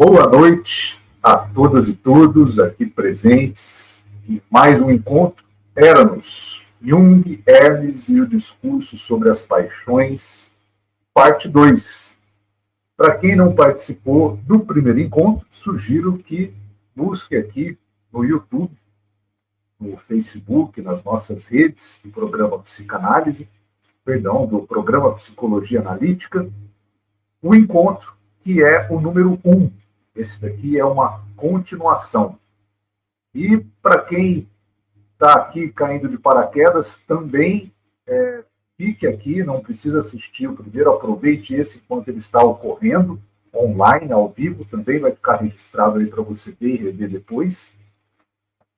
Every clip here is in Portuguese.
Boa noite a todas e todos aqui presentes em mais um encontro Eranos, Jung, Hermes e o discurso sobre as paixões, parte 2. Para quem não participou do primeiro encontro, sugiro que busque aqui no YouTube, no Facebook, nas nossas redes do programa do programa Psicologia Analítica, o encontro que é o número 1. Esse daqui é uma continuação. E para quem está aqui caindo de paraquedas, também fique aqui, não precisa assistir o primeiro, aproveite esse enquanto ele está ocorrendo, online, ao vivo, também vai ficar registrado aí para você ver e rever depois.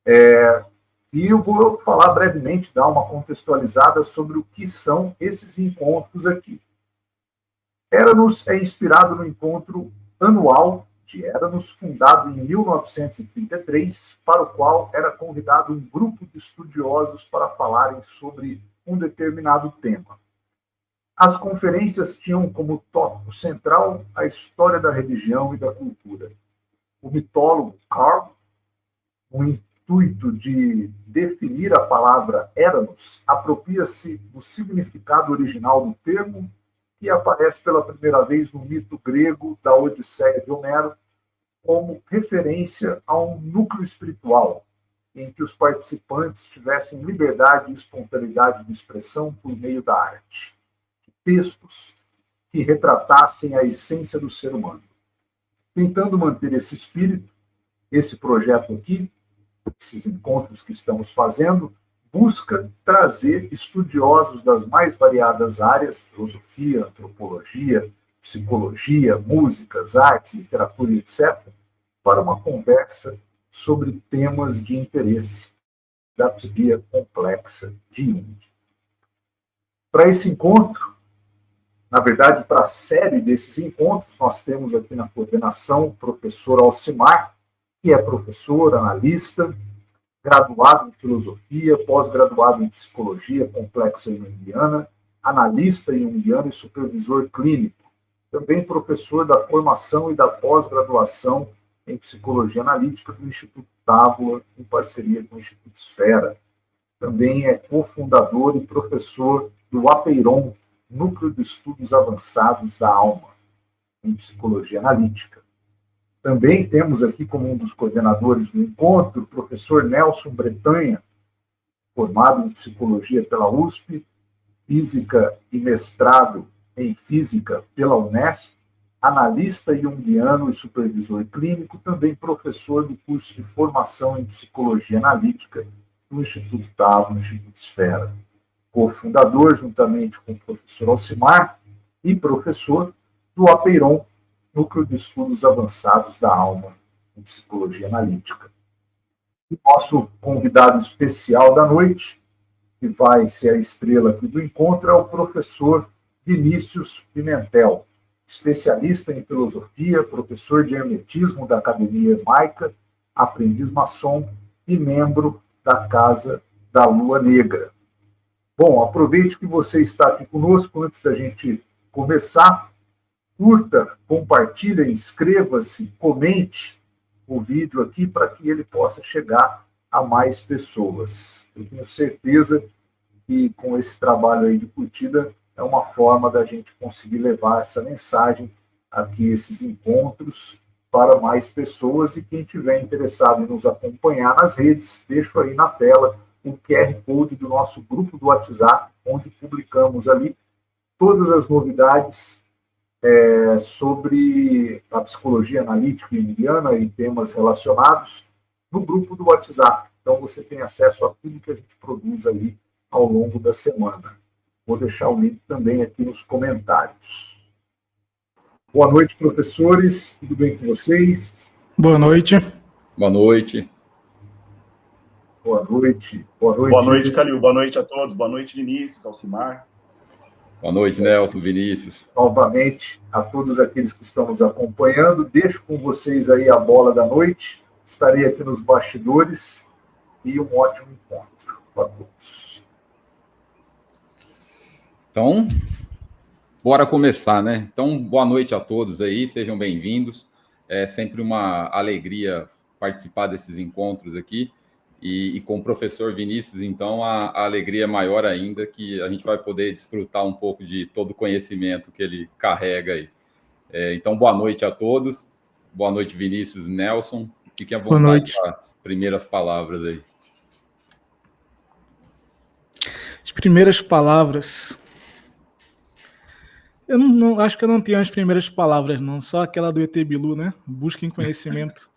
E eu vou falar brevemente, dar uma contextualizada sobre o que são esses encontros aqui. Eranos é inspirado no encontro anual de Eranos, fundado em 1933, para o qual era convidado um grupo de estudiosos para falarem sobre um determinado tema. As conferências tinham como tópico central a história da religião e da cultura. O mitólogo Carl, com o intuito de definir a palavra Eranos, apropria-se do significado original do termo, que aparece pela primeira vez no mito grego da Odisseia de Homero, como referência a um núcleo espiritual, em que os participantes tivessem liberdade e espontaneidade de expressão por meio da arte, de textos que retratassem a essência do ser humano. Tentando manter esse espírito, esse projeto aqui, esses encontros que estamos fazendo, busca trazer estudiosos das mais variadas áreas, filosofia, antropologia, psicologia, músicas, arte, literatura, etc., para uma conversa sobre temas de interesse da psique complexa de Jung. Para esse encontro, na verdade, para a série desses encontros, nós temos aqui na coordenação o professor Alcimar, que é professor, analista, graduado em filosofia, pós-graduado em psicologia complexa junguiana, analista junguiano e supervisor clínico. Também professor da formação e da pós-graduação em psicologia analítica do Instituto Távola, em parceria com o Instituto Esfera. Também é cofundador e professor do APEIRON, Núcleo de Estudos Avançados da Alma, em psicologia analítica. Também temos aqui como um dos coordenadores do encontro o professor Nelson Bretanha, formado em psicologia pela USP, física e mestrado em física pela Unesp, analista junguiano e supervisor clínico, também professor do curso de formação em psicologia analítica no Instituto Távola, no Instituto Esfera. Cofundador, juntamente com o professor Alcimar, e professor do APEIRON, Núcleo de Estudos Avançados da Alma, em Psicologia Analítica. E nosso convidado especial da noite, que vai ser a estrela aqui do encontro, é o professor Vinícius Pimentel, especialista em filosofia, professor de hermetismo da Academia Hebraica, aprendiz maçom e membro da Casa da Lua Negra. Bom, aproveite que você está aqui conosco antes da gente começar. Curta, compartilhe, inscreva-se, comente o vídeo aqui para que ele possa chegar a mais pessoas. Eu tenho certeza que com esse trabalho aí de curtida é uma forma da gente conseguir levar essa mensagem aqui, esses encontros, para mais pessoas. E quem tiver interessado em nos acompanhar nas redes, deixo aí na tela o QR Code do nosso grupo do WhatsApp, onde publicamos ali todas as novidades sobre a psicologia analítica junguiana e temas relacionados no grupo do WhatsApp. Então, você tem acesso a tudo que a gente produz ali ao longo da semana. Vou deixar o link também aqui nos comentários. Boa noite, professores. Tudo bem com vocês? Boa noite. Boa noite. Boa noite. Boa noite. Boa noite, Calil. Boa noite a todos. Boa noite, Vinícius, Alcimar. Boa noite, Nelson, Vinícius. Novamente, a todos aqueles que estão nos acompanhando, deixo com vocês aí a bola da noite. Estarei aqui nos bastidores e um ótimo encontro para todos. Então, bora começar, né? Então, boa noite a todos aí, sejam bem-vindos. É sempre uma alegria participar desses encontros aqui. E com o professor Vinícius, então, a alegria é maior ainda, que a gente vai poder desfrutar um pouco de todo o conhecimento que ele carrega aí. Então, boa noite a todos. Boa noite, Vinícius, Nelson. Fiquem à vontade com as primeiras palavras aí. As primeiras palavras... Eu não acho que eu não tenho as primeiras palavras, não. Só aquela do ET Bilu, né? Busquem conhecimento.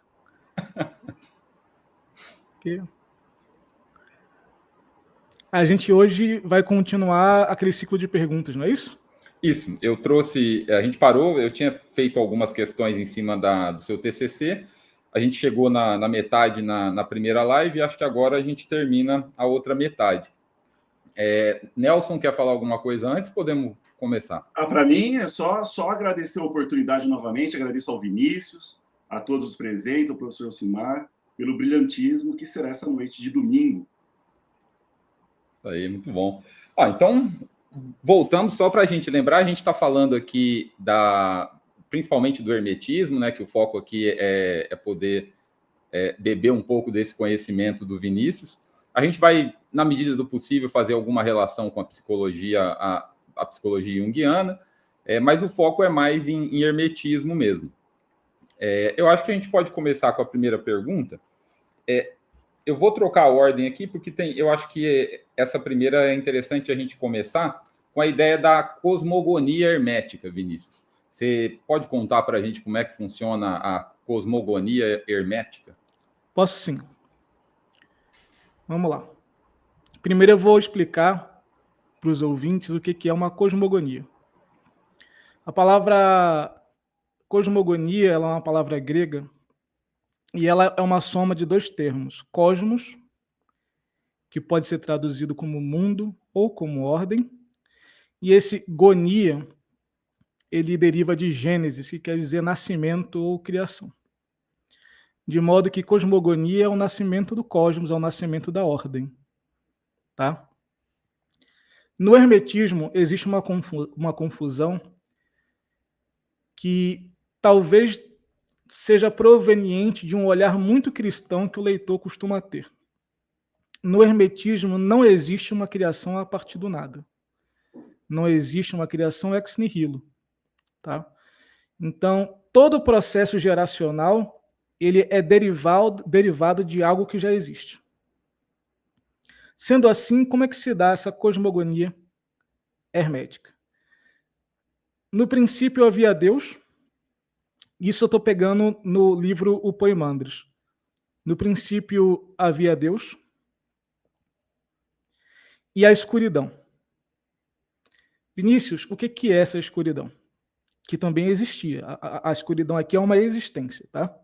A gente hoje vai continuar aquele ciclo de perguntas, não é isso? Isso, eu trouxe, a gente parou, eu tinha feito algumas questões em cima do seu TCC, a gente chegou na metade na primeira live e acho que agora a gente termina a outra metade. Nelson, quer falar alguma coisa antes? Podemos começar. Para mim, é só agradecer a oportunidade novamente, agradeço ao Vinícius, a todos os presentes, ao professor Elcimar, pelo brilhantismo que será essa noite de domingo. Isso aí, muito bom. Então, voltando só para a gente lembrar, a gente está falando aqui principalmente do hermetismo, né? Que o foco aqui é poder beber um pouco desse conhecimento do Vinícius. A gente vai, na medida do possível, fazer alguma relação com a psicologia, a psicologia junguiana, mas o foco é mais em hermetismo mesmo. Eu acho que a gente pode começar com a primeira pergunta. Eu vou trocar a ordem aqui, porque eu acho que essa primeira é interessante a gente começar com a ideia da cosmogonia hermética, Vinícius. Você pode contar para a gente como é que funciona a cosmogonia hermética? Posso sim. Vamos lá. Primeiro eu vou explicar para os ouvintes o que é uma cosmogonia. A palavra cosmogonia ela é uma palavra grega e ela é uma soma de dois termos. Cosmos, que pode ser traduzido como mundo ou como ordem, e esse gonia, ele deriva de Gênesis, que quer dizer nascimento ou criação. De modo que cosmogonia é o nascimento do cosmos, é o nascimento da ordem. Tá? No hermetismo, existe uma confusão que talvez seja proveniente de um olhar muito cristão que o leitor costuma ter. No hermetismo, não existe uma criação a partir do nada. Não existe uma criação ex nihilo. Tá? Então, todo o processo geracional ele é derivado de algo que já existe. Sendo assim, como é que se dá essa cosmogonia hermética? No princípio havia Deus. Isso eu estou pegando no livro O Poimandres. No princípio havia Deus e a escuridão. Vinícius, o que é essa escuridão? Que também existia. A escuridão aqui é uma existência, tá?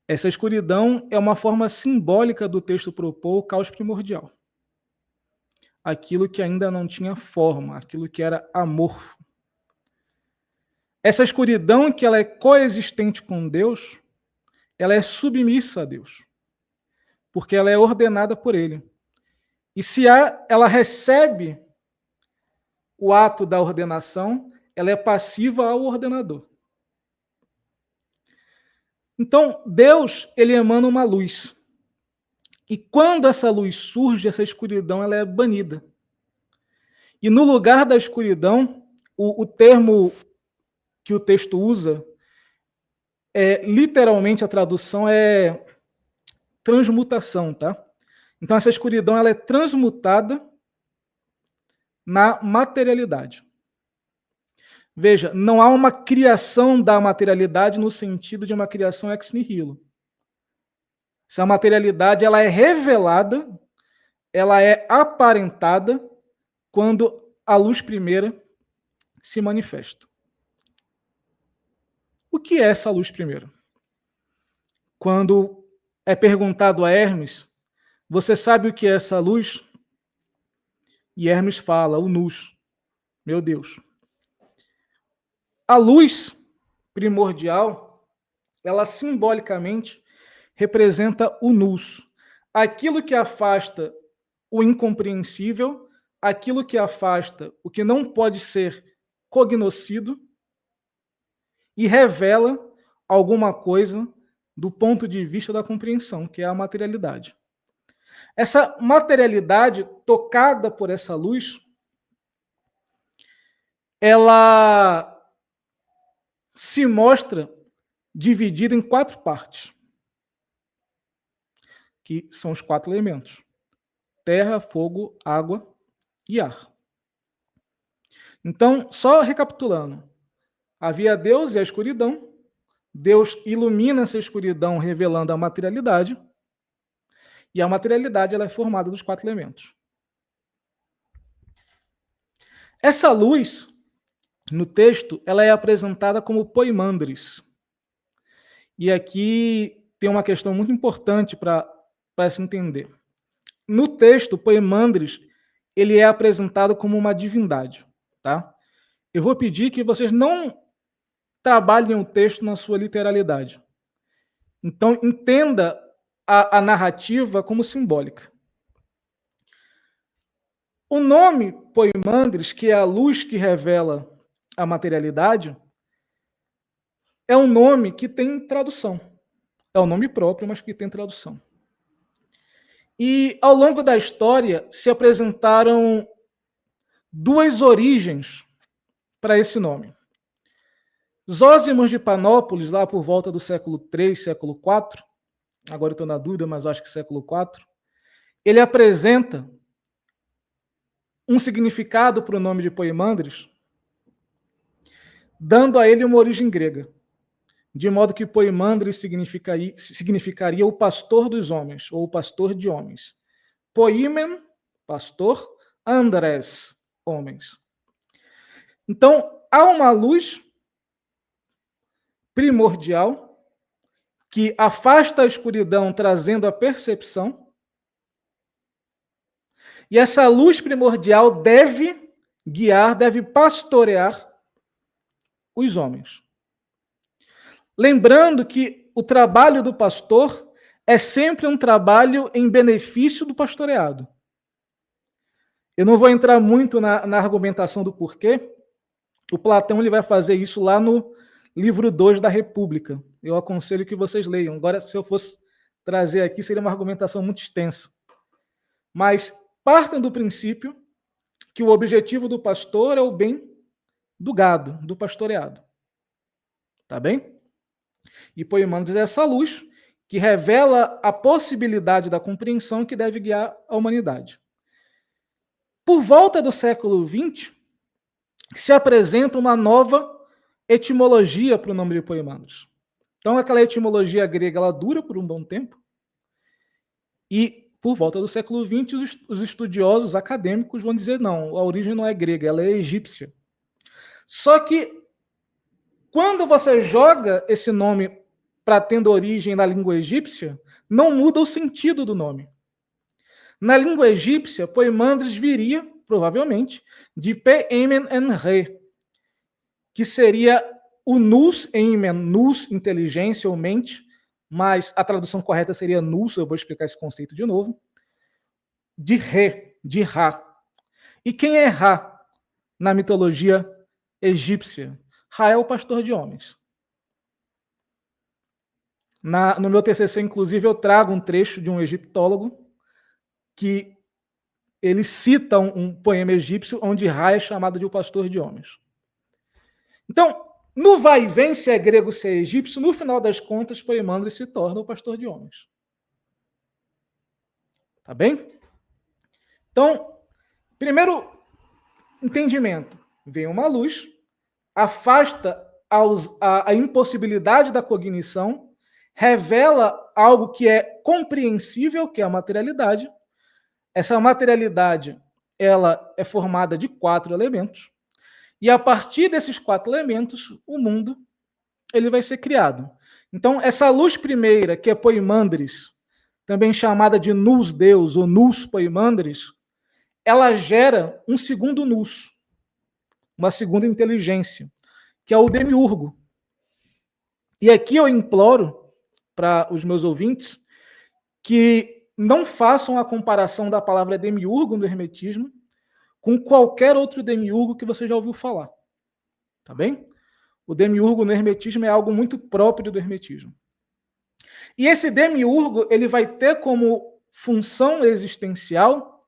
Essa escuridão é uma forma simbólica do texto propor o caos primordial. Aquilo que ainda não tinha forma, aquilo que era amorfo. Essa escuridão que ela é coexistente com Deus, ela é submissa a Deus, porque ela é ordenada por Ele. E se ela recebe o ato da ordenação, ela é passiva ao ordenador. Então, Deus, ele emana uma luz. E quando essa luz surge, essa escuridão ela é banida. E no lugar da escuridão, o termo que o texto usa, literalmente a tradução é transmutação, tá? Então essa escuridão ela é transmutada na materialidade. Veja, não há uma criação da materialidade no sentido de uma criação ex nihilo. Essa materialidade ela é revelada, ela é aparentada quando a luz primeira se manifesta. O que é essa luz primeira? Quando é perguntado a Hermes, você sabe o que é essa luz? E Hermes fala, o nous. Meu Deus. A luz primordial, ela simbolicamente representa o nous. Aquilo que afasta o incompreensível, aquilo que afasta o que não pode ser cognoscido e revela alguma coisa do ponto de vista da compreensão, que é a materialidade. Essa materialidade tocada por essa luz, ela se mostra dividida em 4 partes, que são os 4 elementos: terra, fogo, água e ar. Então, só recapitulando, havia Deus e a escuridão. Deus ilumina essa escuridão, revelando a materialidade, e a materialidade ela é formada dos 4 elementos. Essa luz, no texto, ela é apresentada como poimandres. E aqui tem uma questão muito importante para se entender. No texto, poimandres, ele é apresentado como uma divindade. Tá? Eu vou pedir que vocês não trabalhem o texto na sua literalidade. Então, entenda a narrativa como simbólica. O nome poimandres, que é a luz que revela a materialidade, é um nome que tem tradução. É um nome próprio, mas que tem tradução. E, ao longo da história, se apresentaram 2 origens para esse nome. Zósimos de Panópolis, lá por volta do século III, século IV, agora eu estou na dúvida, mas eu acho que século IV, ele apresenta um significado para o nome de Poimandres, dando a ele uma origem grega, de modo que Poimandres significaria o pastor dos homens, ou o pastor de homens. Poimen, pastor, Andrés, homens. Então, há uma luz primordial que afasta a escuridão, trazendo a percepção. E essa luz primordial deve guiar, deve pastorear os homens. Lembrando que o trabalho do pastor é sempre um trabalho em benefício do pastoreado. Eu não vou entrar muito na argumentação do porquê. O Platão ele vai fazer isso lá no livro 2 da República. Eu aconselho que vocês leiam. Agora, se eu fosse trazer aqui, seria uma argumentação muito extensa. Mas partam do princípio que o objetivo do pastor é o bem do gado, do pastoreado. Tá bem? E Poimandres é essa luz que revela a possibilidade da compreensão que deve guiar a humanidade. Por volta do século XX, se apresenta uma nova etimologia para o nome de Poimandres. Então, aquela etimologia grega ela dura por um bom tempo, e por volta do século XX, os estudiosos acadêmicos vão dizer, não, a origem não é grega, ela é egípcia. Só que, quando você joga esse nome para tendo origem na língua egípcia, não muda o sentido do nome. Na língua egípcia, Poimandres viria, provavelmente, de Pe-Emen en Re, que seria o Nus Emen, Nus, inteligência ou mente, mas a tradução correta seria Nus, eu vou explicar esse conceito de novo, de Re, de Ra. E quem é Ra na mitologia egípcia? Ra é o pastor de homens. No meu TCC, inclusive, eu trago um trecho de um egiptólogo que ele cita um poema egípcio onde Ra é chamado de o pastor de homens. Então, no vai e vem, se é grego, se é egípcio, no final das contas, Poimandres se torna o pastor de homens. Tá bem? Então, primeiro entendimento. Vem uma luz, afasta a impossibilidade da cognição, revela algo que é compreensível, que é a materialidade. Essa materialidade ela é formada de 4 elementos. E a partir desses 4 elementos, o mundo ele vai ser criado. Então, essa luz primeira, que é Poimandres, também chamada de Nus Deus ou Nus Poimandres, ela gera um segundo Nus, uma segunda inteligência, que é o demiurgo. E aqui eu imploro para os meus ouvintes que não façam a comparação da palavra demiurgo no hermetismo com qualquer outro demiurgo que você já ouviu falar. Tá bem? O demiurgo no hermetismo é algo muito próprio do hermetismo. E esse demiurgo ele vai ter como função existencial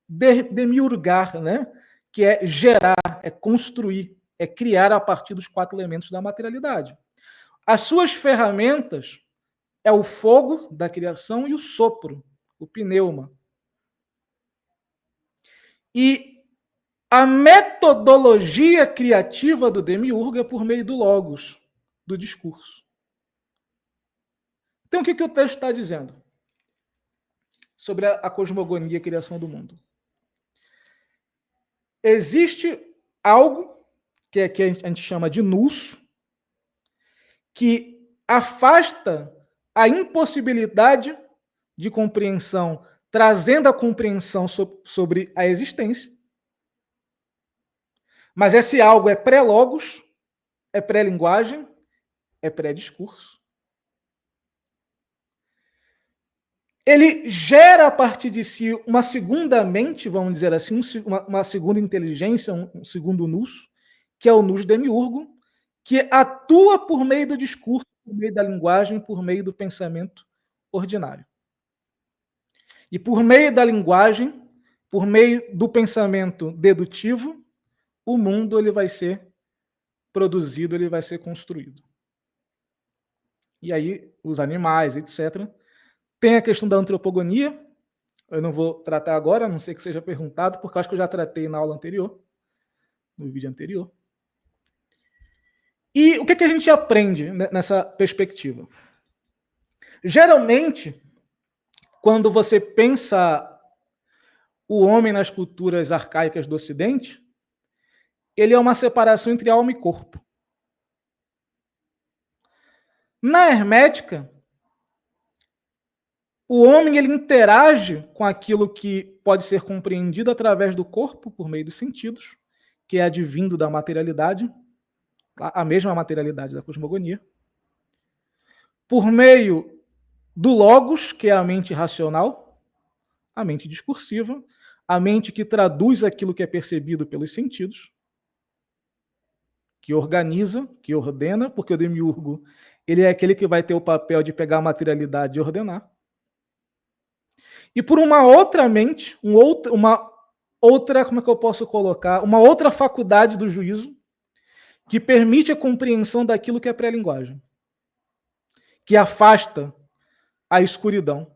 demiurgar, né? Que é gerar, é construir, é criar a partir dos 4 elementos da materialidade. As suas ferramentas é o fogo da criação e o sopro, o pneuma. E a metodologia criativa do demiurgo é por meio do logos, do discurso. Então, o que o texto está dizendo sobre a cosmogonia e a criação do mundo? Existe algo que a gente chama de nous, que afasta a impossibilidade de compreensão, trazendo a compreensão sobre a existência. Mas esse algo é pré-logos, é pré-linguagem, é pré-discurso. Ele gera a partir de si uma segunda mente, vamos dizer assim, uma segunda inteligência, um segundo nous, que é o nous demiurgo, que atua por meio do discurso, por meio da linguagem, por meio do pensamento ordinário. E por meio da linguagem, por meio do pensamento dedutivo, o mundo ele vai ser produzido, ele vai ser construído. E aí, os animais, etc. Tem a questão da antropogonia, eu não vou tratar agora, a não ser que seja perguntado, porque eu acho que eu já tratei na aula anterior, no vídeo anterior. E o que a gente aprende nessa perspectiva? Geralmente, quando você pensa o homem nas culturas arcaicas do Ocidente, ele é uma separação entre alma e corpo. Na hermética, o homem ele interage com aquilo que pode ser compreendido através do corpo, por meio dos sentidos, que é advindo da materialidade, a mesma materialidade da cosmogonia, por meio do logos, que é a mente racional, a mente discursiva, a mente que traduz aquilo que é percebido pelos sentidos, que organiza, que ordena, porque o demiurgo ele é aquele que vai ter o papel de pegar a materialidade e ordenar. E por uma outra mente, uma outra, como é que eu posso colocar? Uma outra faculdade do juízo que permite a compreensão daquilo que é pré-linguagem, que afasta a escuridão.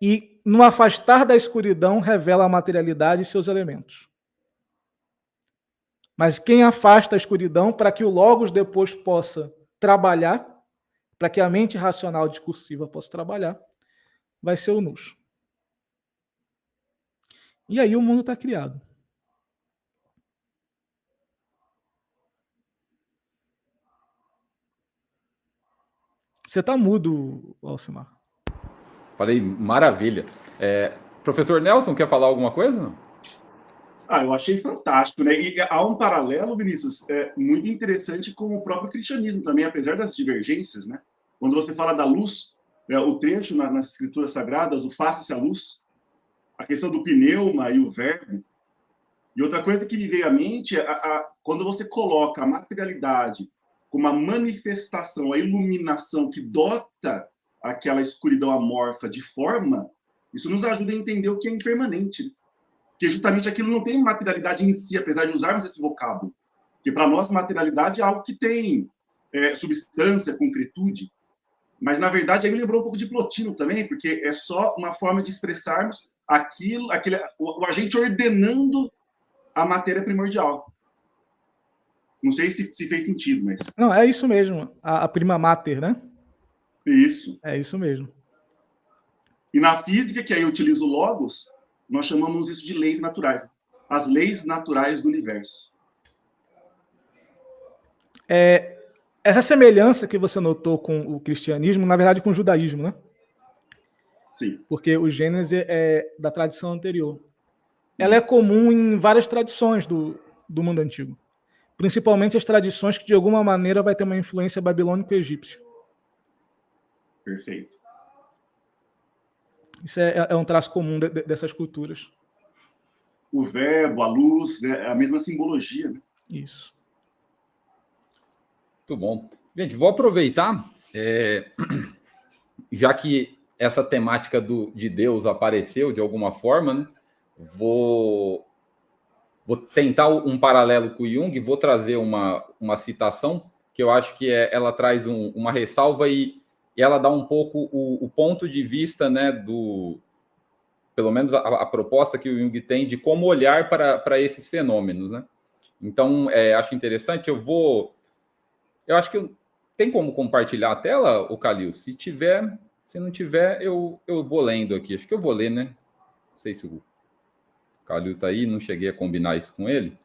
E no afastar da escuridão revela a materialidade e seus elementos. Mas quem afasta a escuridão para que o logos depois possa trabalhar, para que a mente racional discursiva possa trabalhar, vai ser o nous. E aí o mundo está criado. Você está mudo, Alcimar. Falei, maravilha. Professor Nelson, quer falar alguma coisa? Eu achei fantástico, né? E há um paralelo, Vinícius, muito interessante com o próprio cristianismo também, apesar das divergências, né? Quando você fala da luz, o trecho nas escrituras sagradas, o faça-se a luz, a questão do pneuma e o verbo. E outra coisa que me veio à mente é quando você coloca a materialidade como uma manifestação, a iluminação que dota aquela escuridão amorfa de forma, isso nos ajuda a entender o que é impermanente, né? Porque justamente aquilo não tem materialidade em si, apesar de usarmos esse vocábulo. Porque para nós, materialidade é algo que tem substância, concretude. Mas, na verdade, aí me lembrou um pouco de Plotino também, porque é só uma forma de expressarmos o agente ordenando a matéria primordial. Não sei se fez sentido, mas... Não, é isso mesmo. A prima mater, né? Isso. É isso mesmo. E na física, que aí eu utilizo logos, nós chamamos isso de leis naturais. As leis naturais do universo. Essa semelhança que você notou com o cristianismo, na verdade, com o judaísmo, né? Sim. Porque o Gênesis é da tradição anterior. Ela é comum em várias tradições do mundo antigo. Principalmente as tradições que, de alguma maneira, vai ter uma influência babilônico-egípcia. Perfeito. Isso é um traço comum dessas culturas. O verbo, a luz, a mesma simbologia, né? Isso. Muito bom. Gente, vou aproveitar, já que essa temática de Deus apareceu de alguma forma, né? Vou tentar um paralelo com o Jung, vou trazer uma citação que eu acho que ela traz uma ressalva e ela dá um pouco o ponto de vista, né, pelo menos a proposta que o Jung tem de como olhar para esses fenômenos, né? Então, acho interessante, eu acho que tem como compartilhar a tela, o Calil? Se não tiver, eu vou lendo aqui. Acho que eu vou ler, né? Não sei se o Calil está aí, não cheguei a combinar isso com ele.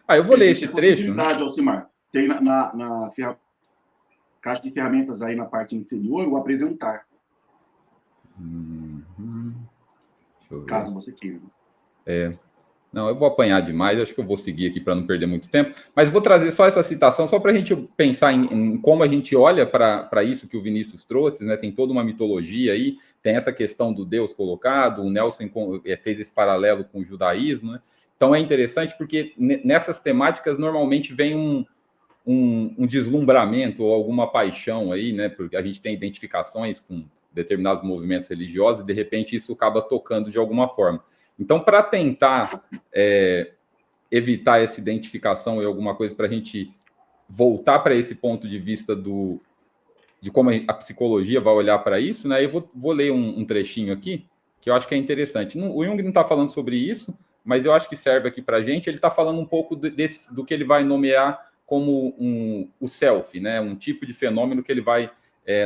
Eu vou ler esse trecho. Né? Alcimar, tem na caixa de ferramentas aí na parte inferior o apresentar. Caso você queira. Não, eu vou apanhar demais, acho que eu vou seguir aqui para não perder muito tempo, mas vou trazer só essa citação, só para a gente pensar em como a gente olha para isso que o Vinícius trouxe, né? Tem toda uma mitologia aí, tem essa questão do Deus colocado, o Nelson fez esse paralelo com o judaísmo, né? Então é interessante porque nessas temáticas normalmente vem um deslumbramento ou alguma paixão aí, né? Porque a gente tem identificações com determinados movimentos religiosos e de repente isso acaba tocando de alguma forma. Então, para tentar evitar essa identificação e alguma coisa, para a gente voltar para esse ponto de vista de como a psicologia vai olhar para isso, né? Eu vou ler um trechinho aqui, que eu acho que é interessante. O Jung não está falando sobre isso, mas eu acho que serve aqui para a gente. Ele está falando um pouco do que ele vai nomear como o self, né? Um tipo de fenômeno que ele vai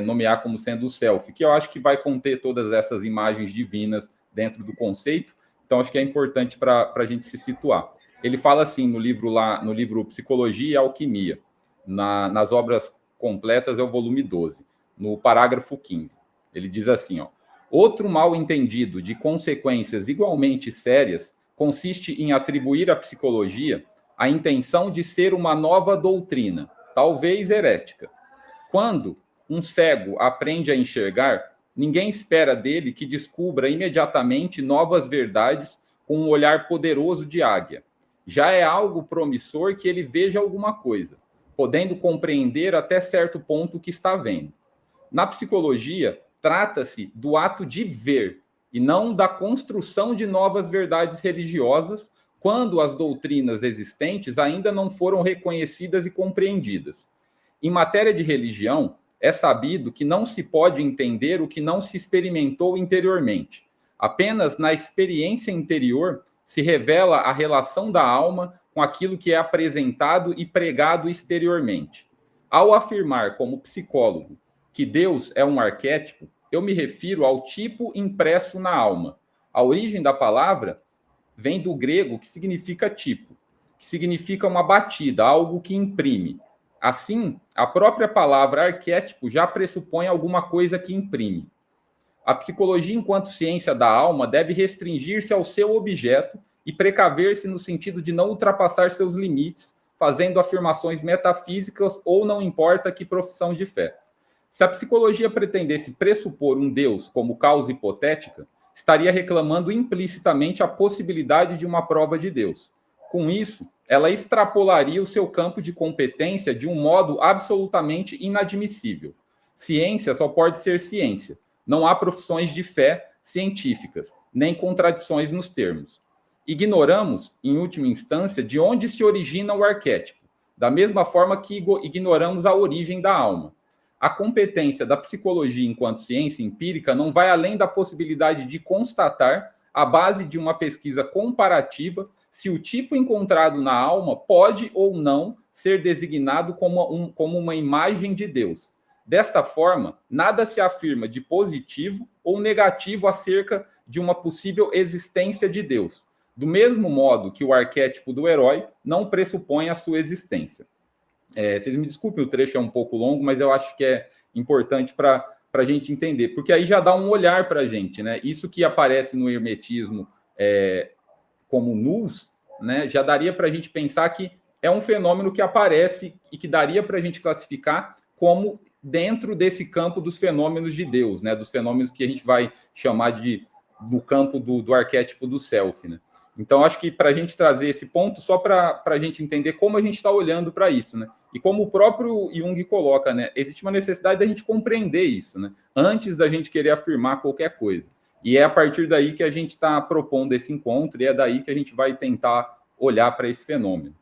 nomear como sendo o self, que eu acho que vai conter todas essas imagens divinas dentro do conceito. Então, acho que é importante para a gente se situar. Ele fala assim no livro Psicologia e Alquimia, nas obras completas, é o volume 12, no parágrafo 15. Ele diz assim, ó, outro mal entendido de consequências igualmente sérias consiste em atribuir à psicologia a intenção de ser uma nova doutrina, talvez herética. Quando um cego aprende a enxergar, ninguém espera dele que descubra imediatamente novas verdades com um olhar poderoso de águia. Já é algo promissor que ele veja alguma coisa, podendo compreender até certo ponto o que está vendo. Na psicologia, trata-se do ato de ver, e não da construção de novas verdades religiosas, quando as doutrinas existentes ainda não foram reconhecidas e compreendidas. Em matéria de religião, é sabido que não se pode entender o que não se experimentou interiormente. Apenas na experiência interior se revela a relação da alma com aquilo que é apresentado e pregado exteriormente. Ao afirmar como psicólogo que Deus é um arquétipo, eu me refiro ao tipo impresso na alma. A origem da palavra vem do grego que significa tipo, que significa uma batida, algo que imprime. Assim, a própria palavra arquétipo já pressupõe alguma coisa que imprime. A psicologia, enquanto ciência da alma, deve restringir-se ao seu objeto e precaver-se no sentido de não ultrapassar seus limites, fazendo afirmações metafísicas ou não importa que profissão de fé. Se a psicologia pretendesse pressupor um Deus como causa hipotética, estaria reclamando implicitamente a possibilidade de uma prova de Deus. Com isso, ela extrapolaria o seu campo de competência de um modo absolutamente inadmissível. Ciência só pode ser ciência. Não há profissões de fé científicas, nem contradições nos termos. Ignoramos, em última instância, de onde se origina o arquétipo, da mesma forma que ignoramos a origem da alma. A competência da psicologia enquanto ciência empírica não vai além da possibilidade de constatar, à base de uma pesquisa comparativa, se o tipo encontrado na alma pode ou não ser designado como uma imagem de Deus. Desta forma, nada se afirma de positivo ou negativo acerca de uma possível existência de Deus, do mesmo modo que o arquétipo do herói não pressupõe a sua existência. Vocês me desculpem, o trecho é um pouco longo, mas eu acho que é importante para a gente entender, porque aí já dá um olhar para a gente, né? Isso que aparece no hermetismo como nus, né? Já daria para a gente pensar que é um fenômeno que aparece e que daria para a gente classificar como dentro desse campo dos fenômenos de Deus, né? Dos fenômenos que a gente vai chamar do campo do arquétipo do self, né? Então, acho que para a gente trazer esse ponto, só para a gente entender como a gente está olhando para isso, né? E como o próprio Jung coloca, né? Existe uma necessidade da gente compreender isso, né? Antes da gente querer afirmar qualquer coisa. E é a partir daí que a gente está propondo esse encontro, e é daí que a gente vai tentar olhar para esse fenômeno.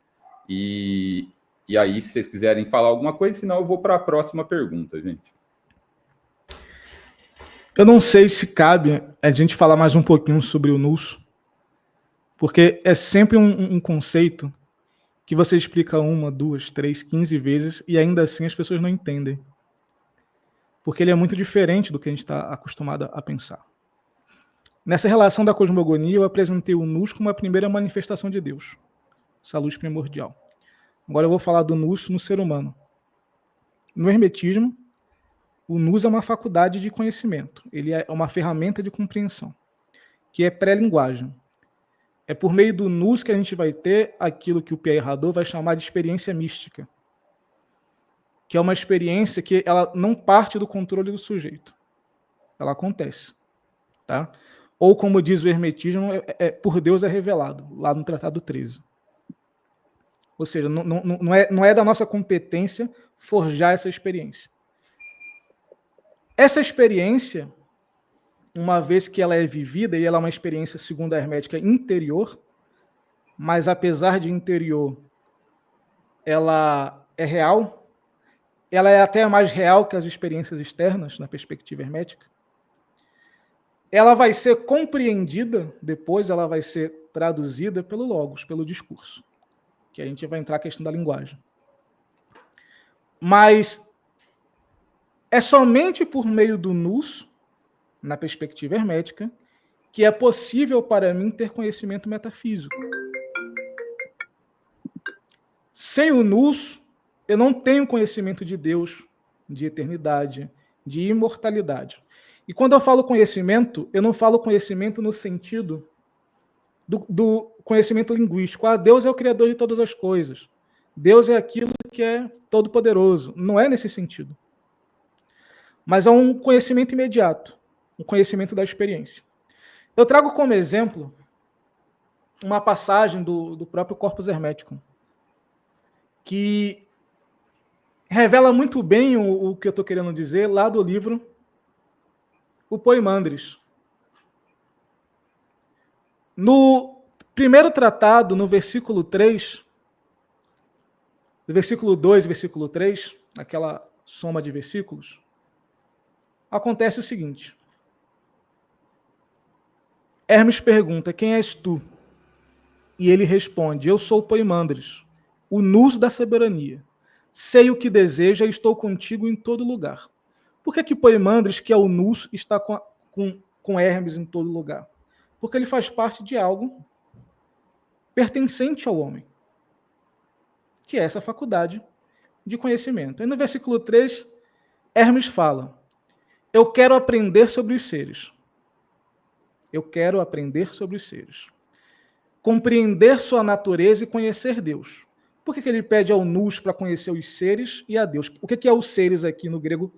E aí, se vocês quiserem falar alguma coisa, senão eu vou para a próxima pergunta, gente. Eu não sei se cabe a gente falar mais um pouquinho sobre o nous, porque é sempre um conceito que você explica 1, 2, 3, 15 vezes e ainda assim as pessoas não entendem. Porque ele é muito diferente do que a gente está acostumado a pensar. Nessa relação da cosmogonia, eu apresentei o nous como a primeira manifestação de Deus, essa luz primordial. Agora eu vou falar do nous no ser humano. No hermetismo, o nous é uma faculdade de conhecimento. Ele é uma ferramenta de compreensão, que é pré-linguagem. É por meio do nous que a gente vai ter aquilo que o Pierre Hadot vai chamar de experiência mística, que é uma experiência que ela não parte do controle do sujeito. Ela acontece. Tá? Ou, como diz o hermetismo, por Deus é revelado, lá no Tratado 13. Ou seja, não é da nossa competência forjar essa experiência. Essa experiência, uma vez que ela é vivida, e ela é uma experiência, segundo a hermética, interior, mas apesar de interior, ela é real, ela é até mais real que as experiências externas, na perspectiva hermética. Ela vai ser compreendida, depois ela vai ser traduzida pelo logos, pelo discurso, que a gente vai entrar na questão da linguagem. Mas é somente por meio do nous, na perspectiva hermética, que é possível para mim ter conhecimento metafísico. Sem o nous, eu não tenho conhecimento de Deus, de eternidade, de imortalidade. E quando eu falo conhecimento, eu não falo conhecimento no sentido do conhecimento linguístico. Deus é o criador de todas as coisas. Deus é aquilo que é todo-poderoso. Não é nesse sentido. Mas é um conhecimento imediato, um conhecimento da experiência. Eu trago como exemplo uma passagem do próprio Corpus Hermeticum, que revela muito bem o que eu estou querendo dizer lá do livro O Poimandres. No primeiro tratado, no versículo 3, no versículo 2 e versículo 3, aquela soma de versículos, acontece o seguinte. Hermes pergunta, quem és tu? E ele responde, eu sou Poimandres, o nous da soberania. Sei o que deseja e estou contigo em todo lugar. Por que Poimandres, que é o nous, está com Hermes em todo lugar? Porque ele faz parte de algo pertencente ao homem, que é essa faculdade de conhecimento. Aí no versículo 3, Hermes fala, eu quero aprender sobre os seres. Eu quero aprender sobre os seres. Compreender sua natureza e conhecer Deus. Por que ele pede ao nous para conhecer os seres e a Deus? O que é os seres aqui no grego?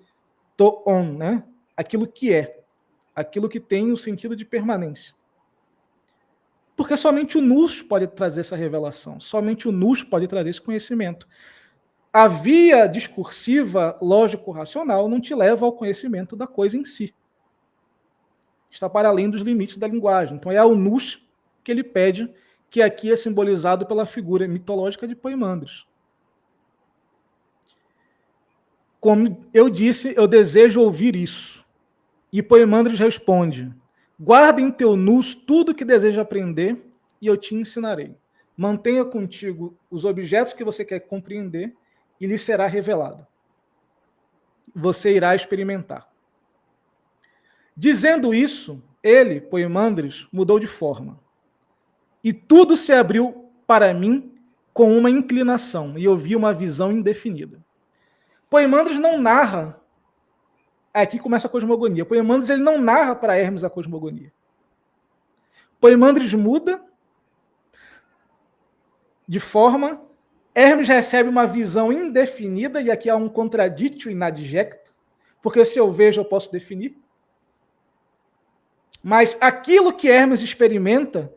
Toon, né? Aquilo que é. Aquilo que tem o sentido de permanência. Porque somente o nous pode trazer essa revelação. Somente o nous pode trazer esse conhecimento. A via discursiva, lógico-racional, não te leva ao conhecimento da coisa em si. Está para além dos limites da linguagem. Então é ao nous que ele pede, que aqui é simbolizado pela figura mitológica de Poimandres. Como eu disse, eu desejo ouvir isso. E Poimandres responde, guarda em teu nous tudo que deseja aprender e eu te ensinarei. Mantenha contigo os objetos que você quer compreender e lhe será revelado. Você irá experimentar. Dizendo isso, ele, Poimandres, mudou de forma. E tudo se abriu para mim com uma inclinação, e eu vi uma visão indefinida. Poimandres não narra, aqui começa a cosmogonia, Poimandres ele não narra para Hermes a cosmogonia. Poimandres muda de forma, Hermes recebe uma visão indefinida, e aqui há um contradictio in adjecto, porque se eu vejo eu posso definir. Mas aquilo que Hermes experimenta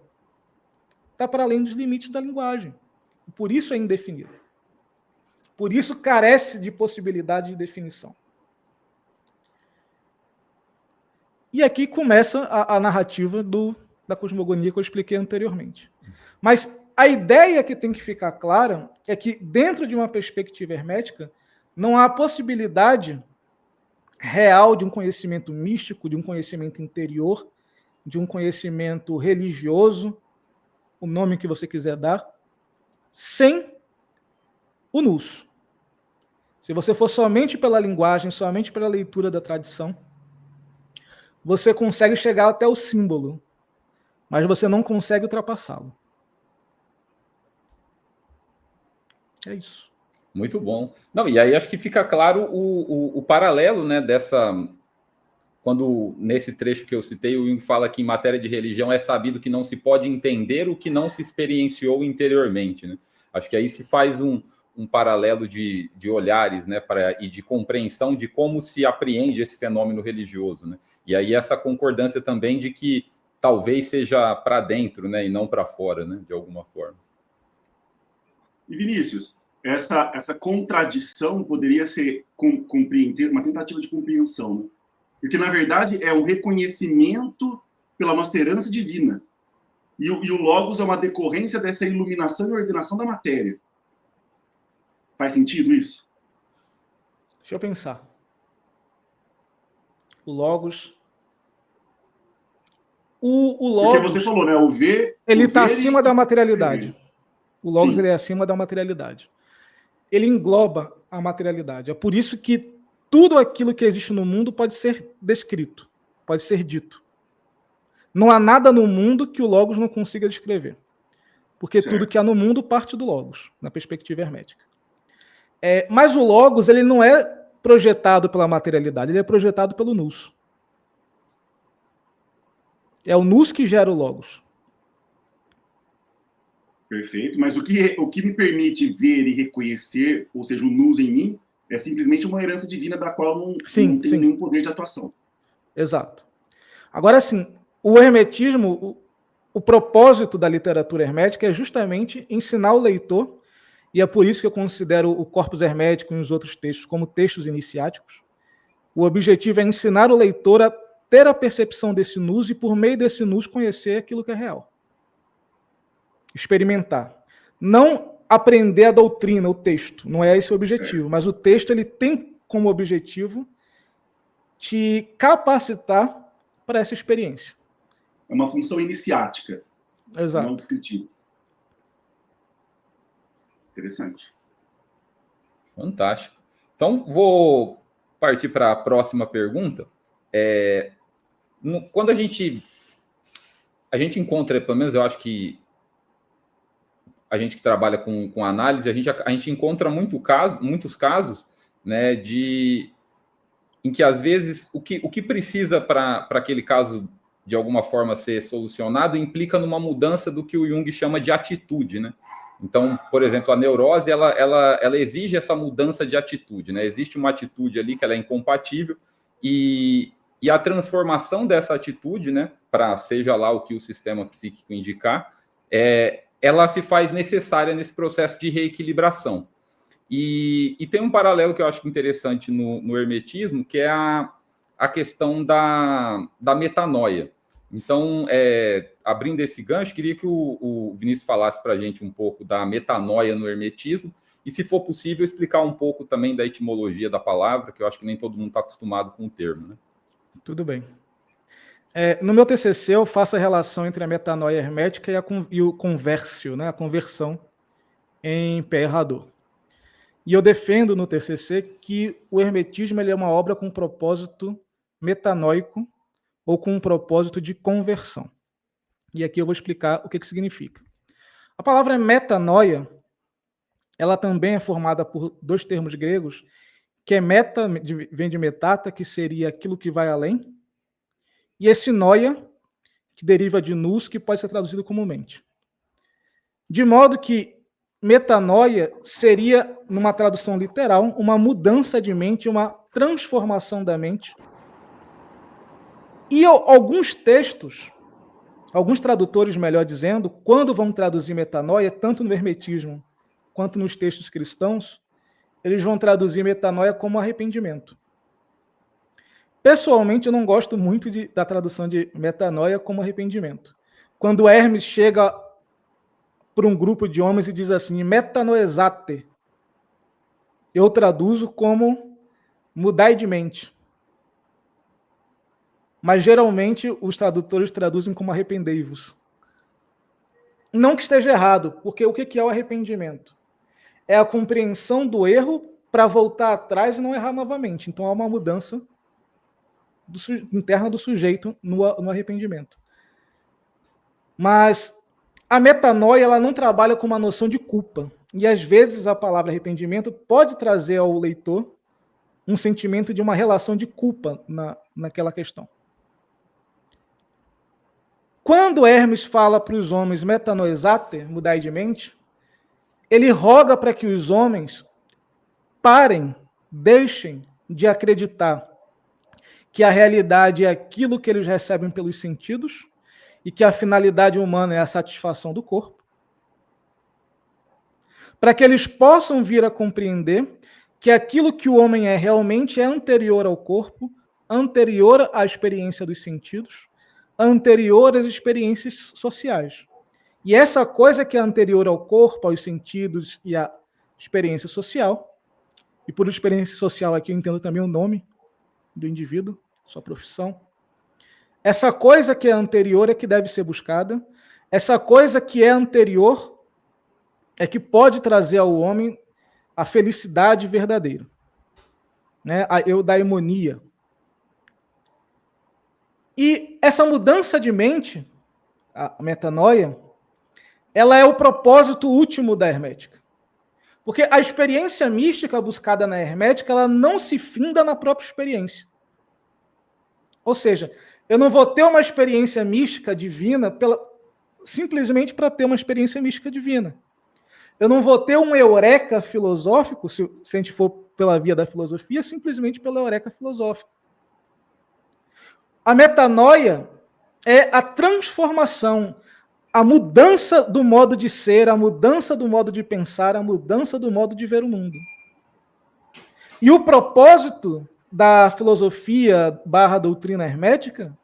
está para além dos limites da linguagem. Por isso é indefinido. Por isso carece de possibilidade de definição. E aqui começa a narrativa da cosmogonia que eu expliquei anteriormente. Mas a ideia que tem que ficar clara é que, dentro de uma perspectiva hermética, não há possibilidade real de um conhecimento místico, de um conhecimento interior, de um conhecimento religioso, o nome que você quiser dar, sem o nous. Se você for somente pela linguagem, somente pela leitura da tradição, você consegue chegar até o símbolo, mas você não consegue ultrapassá-lo. É isso. Muito bom. Não, e aí acho que fica claro o paralelo, né, dessa... Quando, nesse trecho que eu citei, o Jung fala que em matéria de religião é sabido que não se pode entender o que não se experienciou interiormente, né? Acho que aí se faz um paralelo de olhares, né, e de compreensão de como se apreende esse fenômeno religioso, né? E aí essa concordância também de que talvez seja para dentro, né, e não para fora, né, de alguma forma. E Vinícius, essa contradição poderia ser compreender uma tentativa de compreensão, né? Porque, na verdade, é um reconhecimento pela nossa herança divina. E o Logos é uma decorrência dessa iluminação e ordenação da matéria. Faz sentido isso? Deixa eu pensar. O Logos... O Logos... Porque você falou, né? O ver... Ele está acima da materialidade. O Logos, ele é acima da materialidade. Ele engloba a materialidade. É por isso que tudo aquilo que existe no mundo pode ser descrito, pode ser dito. Não há nada no mundo que o Logos não consiga descrever. Porque tudo que há no mundo parte do Logos, na perspectiva hermética. Mas o Logos, ele não é projetado pela materialidade, ele é projetado pelo nous. É o nous que gera o Logos. Perfeito, mas o que me permite ver e reconhecer, ou seja, o nous em mim, é simplesmente uma herança divina da qual não tem nenhum poder de atuação. Exato. Agora, sim, o hermetismo, o propósito da literatura hermética é justamente ensinar o leitor, e é por isso que eu considero o Corpus Hermético e os outros textos como textos iniciáticos. O objetivo é ensinar o leitor a ter a percepção desse nous e, por meio desse nous, conhecer aquilo que é real. Experimentar. Não aprender a doutrina, o texto, não é esse o objetivo, mas o texto ele tem como objetivo te capacitar para essa experiência. É uma função iniciática, exato, não descritiva. Interessante. Fantástico. Então, vou partir para a próxima pergunta. Quando a gente encontra, pelo menos eu acho que a gente que trabalha com análise, a gente encontra muitos casos, né, em que, às vezes, o que precisa para aquele caso, de alguma forma, ser solucionado, implica numa mudança do que o Jung chama de atitude, né? Então, por exemplo, a neurose, ela exige essa mudança de atitude, né? Existe uma atitude ali que ela é incompatível e a transformação dessa atitude, né, para seja lá o que o sistema psíquico indicar, ela se faz necessária nesse processo de reequilibração. E tem um paralelo que eu acho interessante no hermetismo, que é a questão da metanoia. Então, abrindo esse gancho, queria que o Vinícius falasse para a gente um pouco da metanoia no hermetismo, e, se for possível, explicar um pouco também da etimologia da palavra, que eu acho que nem todo mundo está acostumado com o termo, né? Tudo bem. No meu TCC, eu faço a relação entre a metanoia hermética e o conversio, né, a conversão em pé errador. E eu defendo no TCC que o hermetismo ele é uma obra com propósito metanóico ou com um propósito de conversão. E aqui eu vou explicar o que significa. A palavra metanoia, ela também é formada por dois termos gregos, que é meta, vem de metata, que seria aquilo que vai além, e esse noia, que deriva de nous, que pode ser traduzido como mente. De modo que metanoia seria, numa tradução literal, uma mudança de mente, uma transformação da mente. E alguns textos alguns tradutores, melhor dizendo, quando vão traduzir metanoia, tanto no hermetismo quanto nos textos cristãos, eles vão traduzir metanoia como arrependimento. Pessoalmente, eu não gosto muito da tradução de metanoia como arrependimento. Quando Hermes chega para um grupo de homens e diz assim, metanoesate, eu traduzo como mudai de mente. Mas, geralmente, os tradutores traduzem como arrependei-vos. Não que esteja errado, porque o que é o arrependimento? É a compreensão do erro para voltar atrás e não errar novamente. Então, há uma mudança interna do sujeito no arrependimento. Mas a metanoia ela não trabalha com uma noção de culpa. E, às vezes, a palavra arrependimento pode trazer ao leitor um sentimento de uma relação de culpa naquela questão. Quando Hermes fala para os homens metanoesate, mudai de mente, ele roga para que os homens parem, deixem de acreditar que a realidade é aquilo que eles recebem pelos sentidos e que a finalidade humana é a satisfação do corpo, para que eles possam vir a compreender que aquilo que o homem é realmente é anterior ao corpo, anterior à experiência dos sentidos, anterior às experiências sociais. E essa coisa que é anterior ao corpo, aos sentidos e à experiência social, e por experiência social aqui eu entendo também o nome do indivíduo, sua profissão. Essa coisa que é anterior é que deve ser buscada. Essa coisa que é anterior é que pode trazer ao homem a felicidade verdadeira, né? A eudaimonia. E essa mudança de mente, a metanoia, ela é o propósito último da hermética. Porque a experiência mística buscada na hermética, ela não se finda na própria experiência. Ou seja, eu não vou ter uma experiência mística divina simplesmente para ter uma experiência mística divina. Eu não vou ter um eureka filosófico, se a gente for pela via da filosofia, simplesmente pela eureka filosófica. A metanoia é a transformação, a mudança do modo de ser, a mudança do modo de pensar, a mudança do modo de ver o mundo. E o propósito da filosofia / doutrina hermética,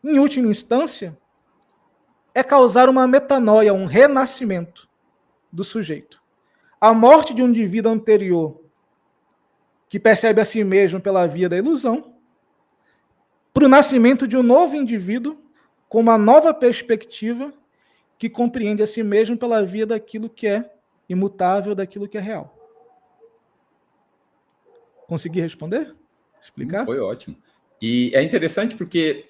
em última instância, é causar uma metanoia, um renascimento do sujeito. A morte de um indivíduo anterior, que percebe a si mesmo pela via da ilusão, para o nascimento de um novo indivíduo com uma nova perspectiva que compreende a si mesmo pela via daquilo que é imutável, daquilo que é real. Consegui responder? Explicar? Foi ótimo. E é interessante porque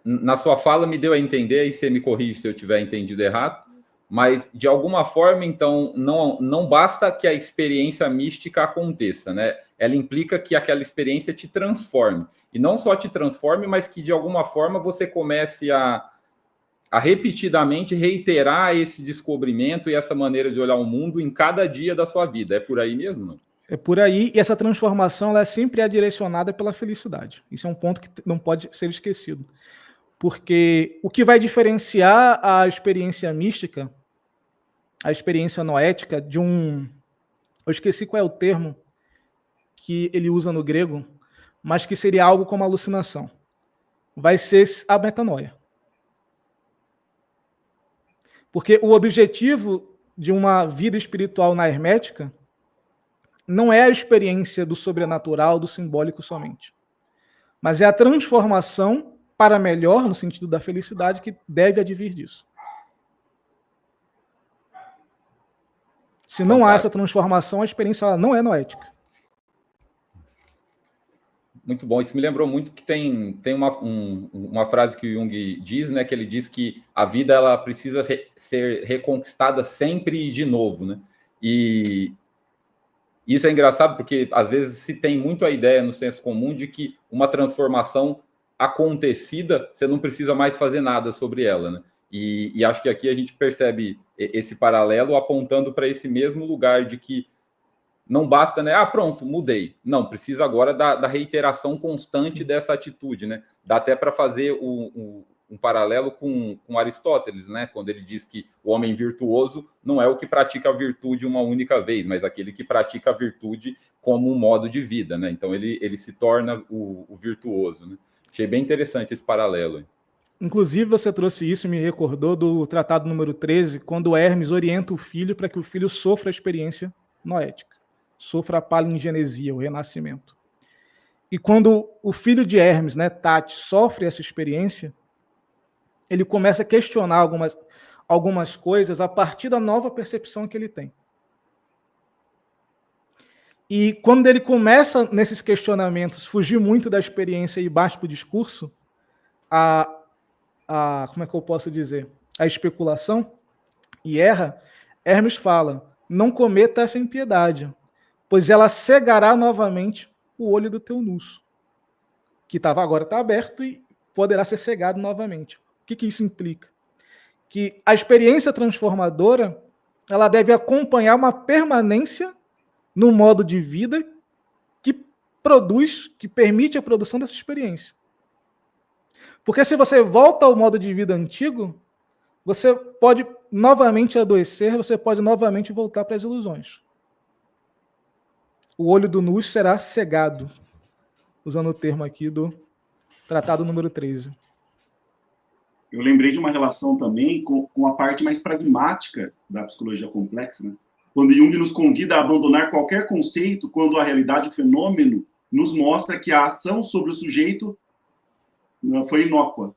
na sua fala me deu a entender, e você me corrige se eu tiver entendido errado, mas de alguma forma, então, não basta que a experiência mística aconteça, né? Ela implica que aquela experiência te transforme. E não só te transforme, mas que de alguma forma você comece a repetidamente reiterar esse descobrimento e essa maneira de olhar o mundo em cada dia da sua vida. É por aí mesmo, não? É por aí, e essa transformação ela sempre é direcionada pela felicidade. Isso é um ponto que não pode ser esquecido. Porque o que vai diferenciar a experiência mística, a experiência noética, de um... Eu esqueci qual é o termo que ele usa no grego, mas que seria algo como alucinação. Vai ser a metanoia. Porque o objetivo de uma vida espiritual na hermética não é a experiência do sobrenatural, do simbólico somente, mas é a transformação para melhor, no sentido da felicidade, que deve advir disso. Se não há essa transformação, a experiência ela não é noética. Muito bom. Isso me lembrou muito que tem uma frase que o Jung diz, né? Que ele diz que a vida ela precisa ser reconquistada sempre e de novo, né? E isso é engraçado porque às vezes se tem muito a ideia no senso comum de que uma transformação acontecida, você não precisa mais fazer nada sobre ela, né? E acho que aqui a gente percebe esse paralelo apontando para esse mesmo lugar de que não basta, né? Ah, pronto, mudei. Não, precisa agora da reiteração constante Sim. dessa atitude, né? Dá até para fazer o um paralelo com Aristóteles, né? Quando ele diz que o homem virtuoso não é o que pratica a virtude uma única vez, mas aquele que pratica a virtude como um modo de vida, né? Então ele se torna o virtuoso, né? Achei bem interessante esse paralelo. Inclusive, você trouxe isso e me recordou do tratado número 13, quando Hermes orienta o filho para que o filho sofra a experiência noética, sofra a palingenesia, o renascimento. E quando o filho de Hermes, né, Tati, sofre essa experiência, ele começa a questionar algumas coisas a partir da nova percepção que ele tem. E quando ele começa, nesses questionamentos, fugir muito da experiência e bate para o discurso, como é que eu posso dizer? A especulação, e erra, Hermes fala, não cometa essa impiedade, pois ela cegará novamente o olho do teu nuço, que agora está aberto e poderá ser cegado novamente. O que isso implica? Que a experiência transformadora ela deve acompanhar uma permanência no modo de vida que produz, que permite a produção dessa experiência. Porque se você volta ao modo de vida antigo, você pode novamente adoecer, você pode novamente voltar para as ilusões. O olho do nu será cegado, usando o termo aqui do tratado número 13. Eu lembrei de uma relação também com a parte mais pragmática da psicologia complexa, né? Quando Jung nos convida a abandonar qualquer conceito, quando a realidade, o fenômeno, nos mostra que a ação sobre o sujeito foi inócua.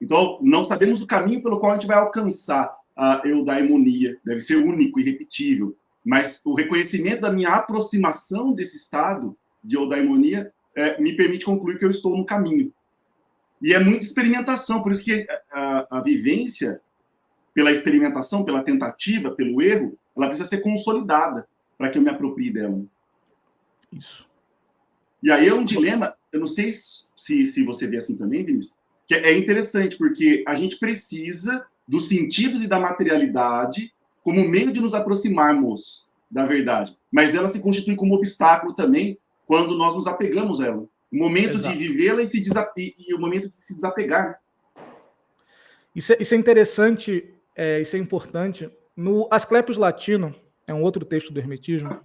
Então, não sabemos o caminho pelo qual a gente vai alcançar a eudaimonia, deve ser único, irrepetível, mas o reconhecimento da minha aproximação desse estado de eudaimonia me permite concluir que eu estou no caminho. E é muita experimentação, por isso que a vivência, pela experimentação, pela tentativa, pelo erro, ela precisa ser consolidada para que eu me aproprie dela. Isso. E aí é um dilema, eu não sei se você vê assim também, Vinícius, que é interessante, porque a gente precisa do sentido e da materialidade como meio de nos aproximarmos da verdade, mas ela se constitui como obstáculo também quando nós nos apegamos a ela. O momento Exato. de vivê-la e o momento de se desapegar. Isso é interessante, isso é importante. No Asclepios Latino, é um outro texto do Hermetismo,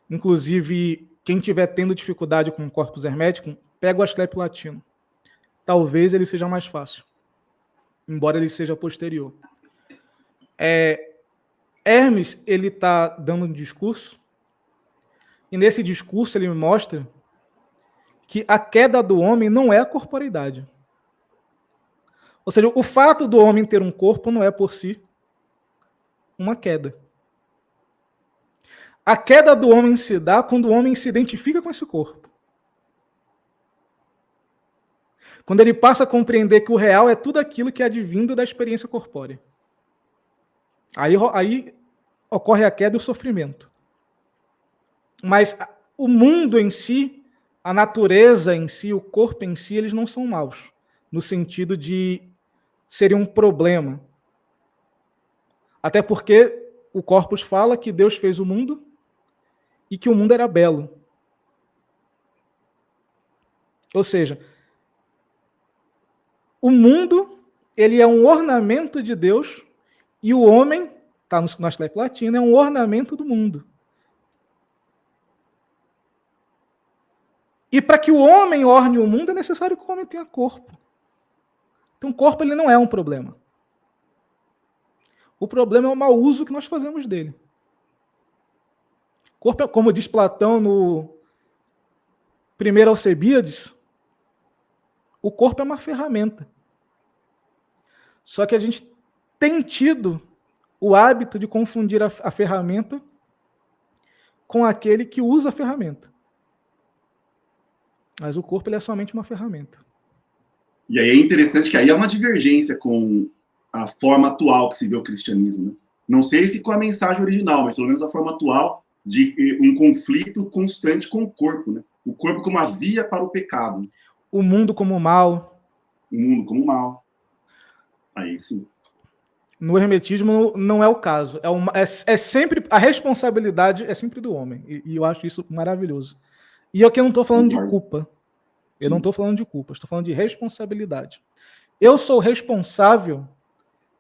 inclusive, quem estiver tendo dificuldade com o Corpus Hermeticum, pega o Asclepio Latino. Talvez ele seja mais fácil, embora ele seja posterior. Hermes, ele está dando um discurso, e nesse discurso ele mostra que a queda do homem não é a corporeidade. Ou seja, o fato do homem ter um corpo não é por si uma queda. A queda do homem se dá quando o homem se identifica com esse corpo. Quando ele passa a compreender que o real é tudo aquilo que é advindo da experiência corpórea. Aí ocorre a queda e o sofrimento. Mas o mundo em si, a natureza em si, o corpo em si, eles não são maus, no sentido de serem um problema. Até porque o Corpus fala que Deus fez o mundo e que o mundo era belo. Ou seja, o mundo ele é um ornamento de Deus e o homem, está no Asclepio Latino, é um ornamento do mundo. E para que o homem orne o mundo, é necessário que o homem tenha corpo. Então, o corpo ele não é um problema. O problema é o mau uso que nós fazemos dele. O corpo, como diz Platão no 1 Alcebiades, o corpo é uma ferramenta. Só que a gente tem tido o hábito de confundir a ferramenta com aquele que usa a ferramenta. Mas o corpo ele é somente uma ferramenta. E aí é interessante que aí há uma divergência com a forma atual que se vê o cristianismo. Né? Não sei se com a mensagem original, mas pelo menos a forma atual de um conflito constante com o corpo. Né? O corpo como a via para o pecado. O mundo como mal. O mundo como mal. Aí sim. No hermetismo não é o caso. É sempre a responsabilidade é sempre do homem. E eu acho isso maravilhoso. E aqui eu não estou falando de culpa. Eu não estou falando de culpa, estou falando de responsabilidade. Eu sou responsável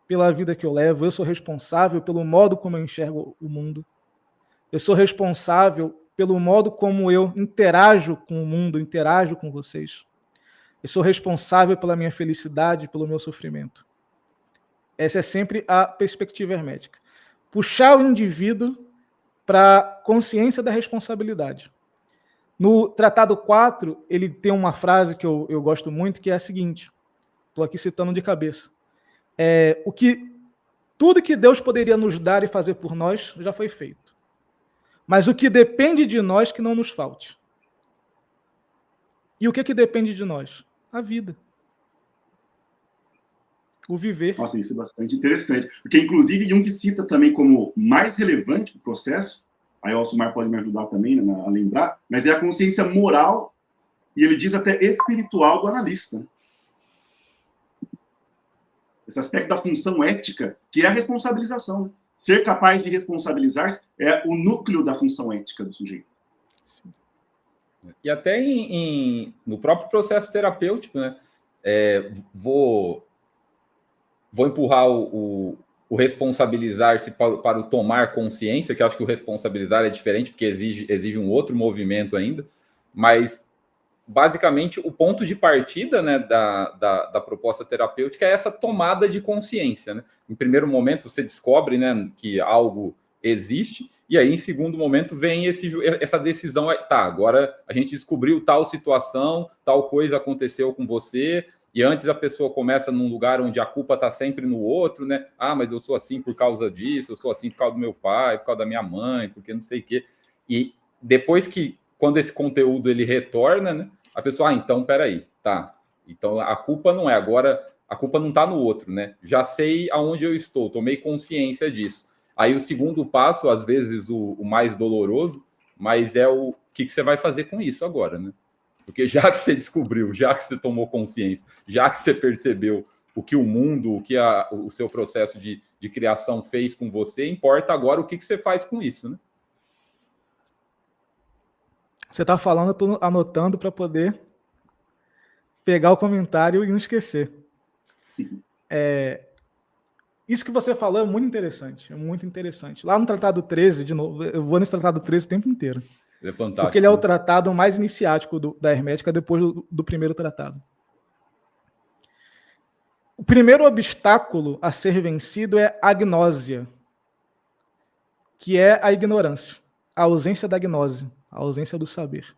pela vida que eu levo, eu sou responsável pelo modo como eu enxergo o mundo, eu sou responsável pelo modo como eu interajo com o mundo, interajo com vocês. Eu sou responsável pela minha felicidade, pelo meu sofrimento. Essa é sempre a perspectiva hermética. Puxar o indivíduo para a consciência da responsabilidade. No Tratado 4, ele tem uma frase que eu gosto muito, que é a seguinte, estou aqui citando de cabeça. Tudo que Deus poderia nos dar e fazer por nós já foi feito. Mas o que depende de nós que não nos falte. E o que depende de nós? A vida. O viver. Nossa, isso é bastante interessante. Porque, inclusive, Jung cita também como mais relevante o processo, aí o Alcimar pode me ajudar também, né, a lembrar, mas é a consciência moral, e ele diz até espiritual do analista. Esse aspecto da função ética, que é a responsabilização. Né? Ser capaz de responsabilizar-se é o núcleo da função ética do sujeito. E até no próprio processo terapêutico, né? Vou empurrar o responsabilizar-se para o tomar consciência, que eu acho que o responsabilizar é diferente, porque exige um outro movimento ainda, mas basicamente o ponto de partida, né, da proposta terapêutica é essa tomada de consciência. Né? Em primeiro momento você descobre, né, que algo existe, e aí em segundo momento vem essa decisão, tá, agora a gente descobriu tal situação, tal coisa aconteceu com você, e antes a pessoa começa num lugar onde a culpa está sempre no outro, né? Ah, mas eu sou assim por causa disso, eu sou assim por causa do meu pai, por causa da minha mãe, porque não sei o quê. E depois quando esse conteúdo ele retorna, né? A pessoa, então, peraí, tá. Então a culpa não é, agora a culpa não está no outro, né? Já sei aonde eu estou, tomei consciência disso. Aí o segundo passo, às vezes o mais doloroso, mas é o que você vai fazer com isso agora, né? Porque já que você descobriu, já que você tomou consciência, já que você percebeu o que o mundo, o que o seu processo de criação fez com você, importa agora o que você faz com isso, né? Você está falando, eu estou anotando para poder pegar o comentário e não esquecer. Isso que você falou é muito interessante, Lá no Tratado 13, de novo, eu vou nesse Tratado 13 o tempo inteiro. É fantástico. Porque ele é o tratado mais iniciático da hermética depois do primeiro tratado. O primeiro obstáculo a ser vencido é a agnósia, que é a ignorância, a ausência da gnose, a ausência do saber.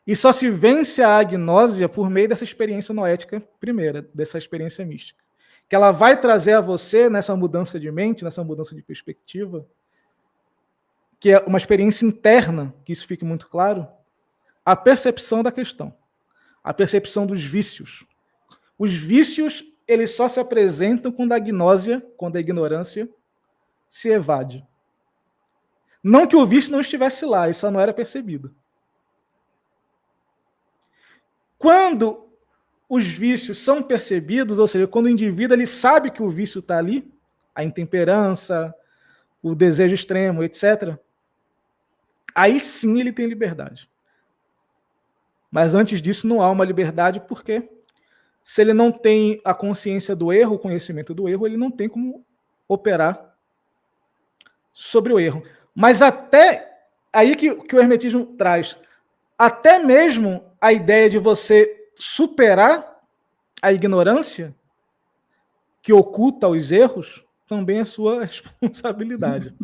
E só se vence a agnósia por meio dessa experiência noética primeira, dessa experiência mística. Que ela vai trazer a você, nessa mudança de mente, nessa mudança de perspectiva, que é uma experiência interna, que isso fique muito claro, a percepção da questão, a percepção dos vícios. Os vícios, eles só se apresentam quando a agnósia, quando a ignorância se evade. Não que o vício não estivesse lá, isso só não era percebido. Quando os vícios são percebidos, ou seja, quando o indivíduo ele sabe que o vício está ali, a intemperança, o desejo extremo, etc., aí sim ele tem liberdade. Mas antes disso não há uma liberdade, porque se ele não tem a consciência do erro, o conhecimento do erro, ele não tem como operar sobre o erro. Mas até aí que o hermetismo traz, até mesmo a ideia de você superar a ignorância que oculta os erros, também é sua responsabilidade.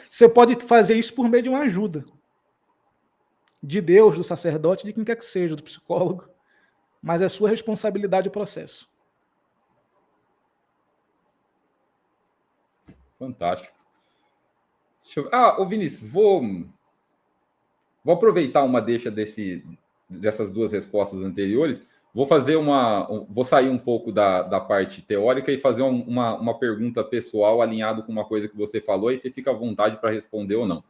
Você pode fazer isso por meio de uma ajuda. De Deus, do sacerdote, de quem quer que seja, do psicólogo. Mas é sua responsabilidade o processo. Fantástico. Ô Vinícius, vou aproveitar uma deixa dessas duas respostas anteriores. Vou sair um pouco da parte teórica e fazer uma pergunta pessoal alinhado com uma coisa que você falou, e você fica à vontade para responder ou não.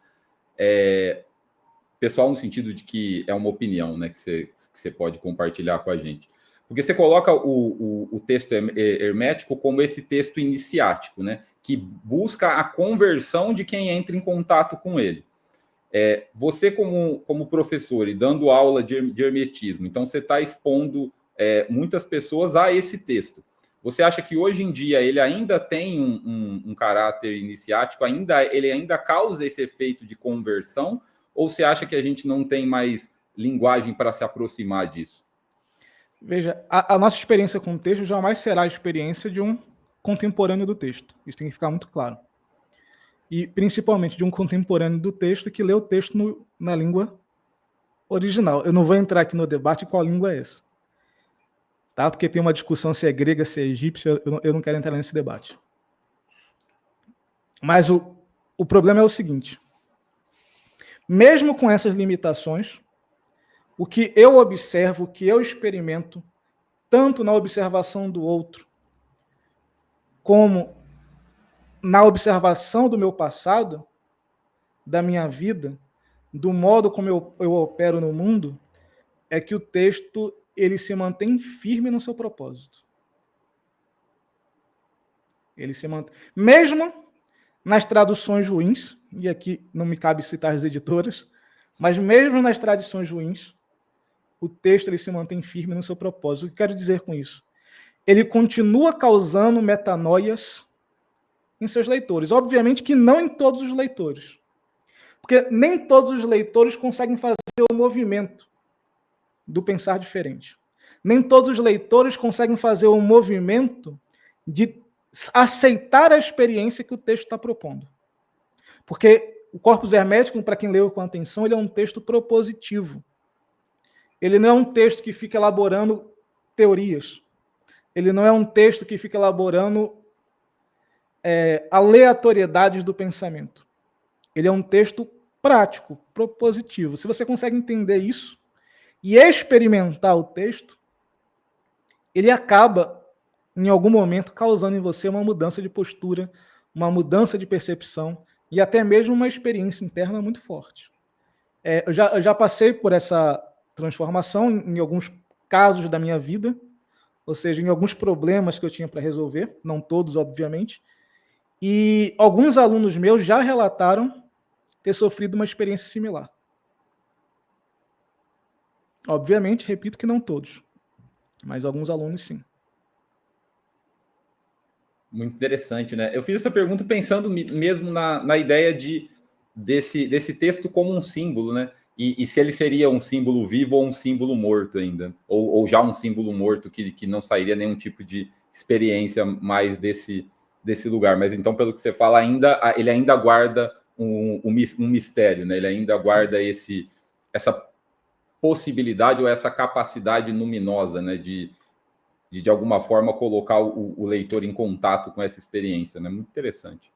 Pessoal no sentido de que é uma opinião, né, que você pode compartilhar com a gente. Porque você coloca o texto hermético como esse texto iniciático, né, que busca a conversão de quem entra em contato com ele. Você como professor e dando aula de hermetismo, então você está expondo muitas pessoas a esse texto. Você acha que hoje em dia ele ainda tem um caráter iniciático, ele ainda causa esse efeito de conversão, ou você acha que a gente não tem mais linguagem para se aproximar disso? Veja, a nossa experiência com o texto jamais será a experiência de um contemporâneo do texto. Isso tem que ficar muito claro. E principalmente de um contemporâneo do texto que lê o texto na língua original. Eu não vou entrar aqui no debate qual língua é essa. Tá? Porque tem uma discussão se é grega, se é egípcia, eu não quero entrar nesse debate. Mas o problema é o seguinte. Mesmo com essas limitações, o que eu observo, o que eu experimento, tanto na observação do outro, como na observação do meu passado, da minha vida, do modo como eu opero no mundo, é que o texto ele se mantém firme no seu propósito. Ele se mantém. Mesmo nas traduções ruins, e aqui não me cabe citar as editoras, mas mesmo nas traduções ruins, o texto ele se mantém firme no seu propósito. O que eu quero dizer com isso? Ele continua causando metanoias em seus leitores. Obviamente que não em todos os leitores. Porque nem todos os leitores conseguem fazer o movimento do pensar diferente. Nem todos os leitores conseguem fazer o movimento de aceitar a experiência que o texto está propondo. Porque o Corpus Hermético, para quem leu com atenção, ele é um texto propositivo. Ele não é um texto que fica elaborando teorias. Ele não é um texto que fica elaborando aleatoriedades do pensamento. Ele é um texto prático, propositivo. Se você consegue entender isso e experimentar o texto, ele acaba, em algum momento, causando em você uma mudança de postura, uma mudança de percepção e até mesmo uma experiência interna muito forte. Eu já passei por essa transformação em alguns casos da minha vida, ou seja, em alguns problemas que eu tinha para resolver, não todos, obviamente, e alguns alunos meus já relataram ter sofrido uma experiência similar. Obviamente, repito que não todos, mas alguns alunos sim. Muito interessante, né? Eu fiz essa pergunta pensando mesmo na ideia desse texto como um símbolo, né? E se ele seria um símbolo vivo ou um símbolo morto ainda, ou já um símbolo morto que não sairia nenhum tipo de experiência mais desse lugar. Mas então, pelo que você fala, ele ainda guarda um mistério, né? Ele ainda guarda essa possibilidade ou essa capacidade luminosa, né? De alguma forma colocar o leitor em contato com essa experiência, né? Muito interessante.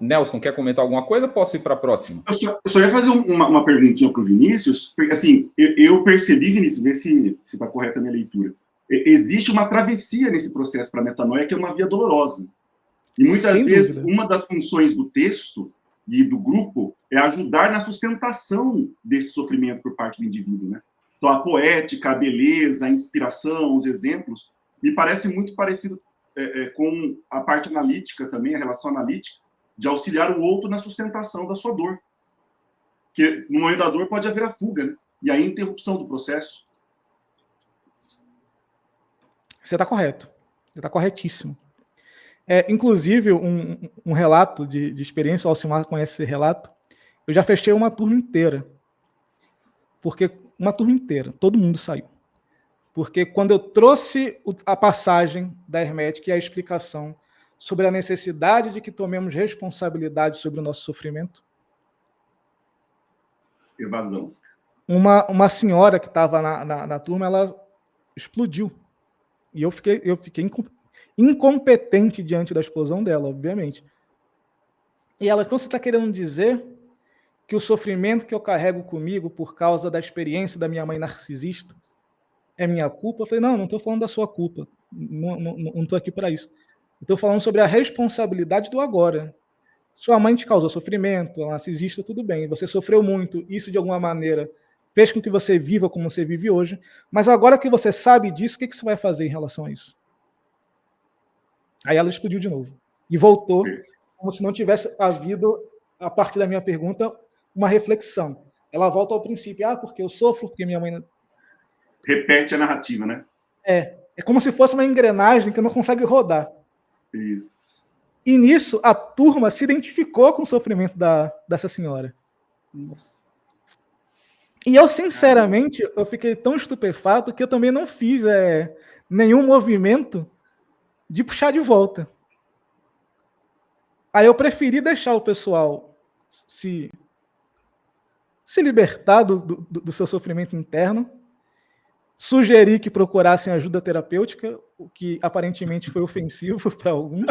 Nelson, quer comentar alguma coisa? Posso ir para a próxima? Eu só ia fazer uma perguntinha para o Vinícius. Assim, eu percebi, Vinícius, vê se está correta a minha leitura. Existe uma travessia nesse processo para a metanoia, que é uma via dolorosa. E muitas vezes, uma das funções do texto e do grupo é ajudar na sustentação desse sofrimento por parte do indivíduo, né? Então, a poética, a beleza, a inspiração, os exemplos, me parece muito parecido com a parte analítica também, a relação analítica, de auxiliar o outro na sustentação da sua dor. Porque no momento da dor pode haver a fuga, né? E aí a interrupção do processo. Você está correto. Você está corretíssimo. Inclusive, um relato de experiência, o Alcimar conhece esse relato, eu já fechei uma turma inteira. Porque uma turma inteira, todo mundo saiu. Porque quando eu trouxe a passagem da Hermética e a explicação sobre a necessidade de que tomemos responsabilidade sobre o nosso sofrimento. Evasão. Uma senhora que estava na turma, ela explodiu. E eu fiquei incompetente diante da explosão dela, obviamente. E ela, então você está querendo dizer que o sofrimento que eu carrego comigo por causa da experiência da minha mãe narcisista é minha culpa? Eu falei, não estou falando da sua culpa. Não estou aqui para isso. Estou falando sobre a responsabilidade do agora. Sua mãe te causou sofrimento, ela é narcisista, tudo bem. Você sofreu muito, isso de alguma maneira fez com que você viva como você vive hoje. Mas agora que você sabe disso, o que você vai fazer em relação a isso? Aí ela explodiu de novo. E voltou, como se não tivesse havido, a partir da minha pergunta, uma reflexão. ela volta ao princípio. Porque eu sofro, porque minha mãe... Repete a narrativa, né? É como se fosse uma engrenagem que não consegue rodar. Isso. E nisso, a turma se identificou com o sofrimento dessa senhora. Nossa. E eu, sinceramente, eu fiquei tão estupefato que eu também não fiz nenhum movimento de puxar de volta. Aí eu preferi deixar o pessoal se libertar do seu sofrimento interno, sugeri que procurassem ajuda terapêutica, o que aparentemente foi ofensivo para alguns.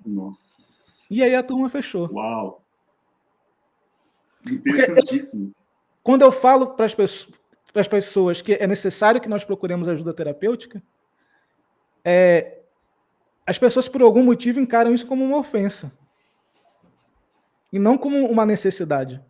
Nossa. E aí a turma fechou. Uau! Interessantíssimo. Quando eu falo para as pessoas que é necessário que nós procuremos ajuda terapêutica, as pessoas, por algum motivo, encaram isso como uma ofensa. E não como uma necessidade.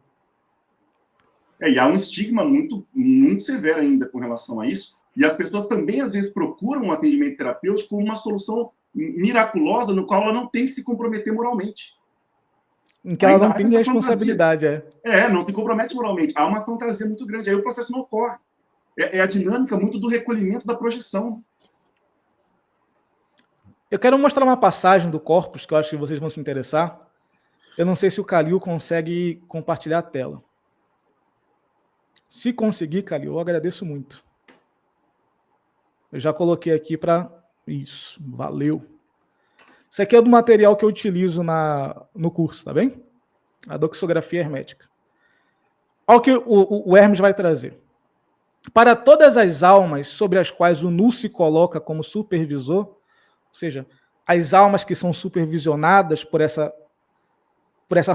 E há um estigma muito, muito severo ainda com relação a isso. E as pessoas também, às vezes, procuram um atendimento terapêutico como uma solução miraculosa no qual ela não tem que se comprometer moralmente. Em que ela não tem responsabilidade. Não se compromete moralmente. Há uma fantasia muito grande. Aí o processo não ocorre. É a dinâmica muito do recolhimento da projeção. Eu quero mostrar uma passagem do Corpus, que eu acho que vocês vão se interessar. Eu não sei se o Calil consegue compartilhar a tela. Se conseguir, Calil, eu agradeço muito. Eu já coloquei aqui para... Isso, valeu. Isso aqui é do material que eu utilizo no curso, tá bem? A doxografia hermética. Olha o que o Hermes vai trazer. Para todas as almas sobre as quais o Nu se coloca como supervisor, ou seja, as almas que são supervisionadas por essa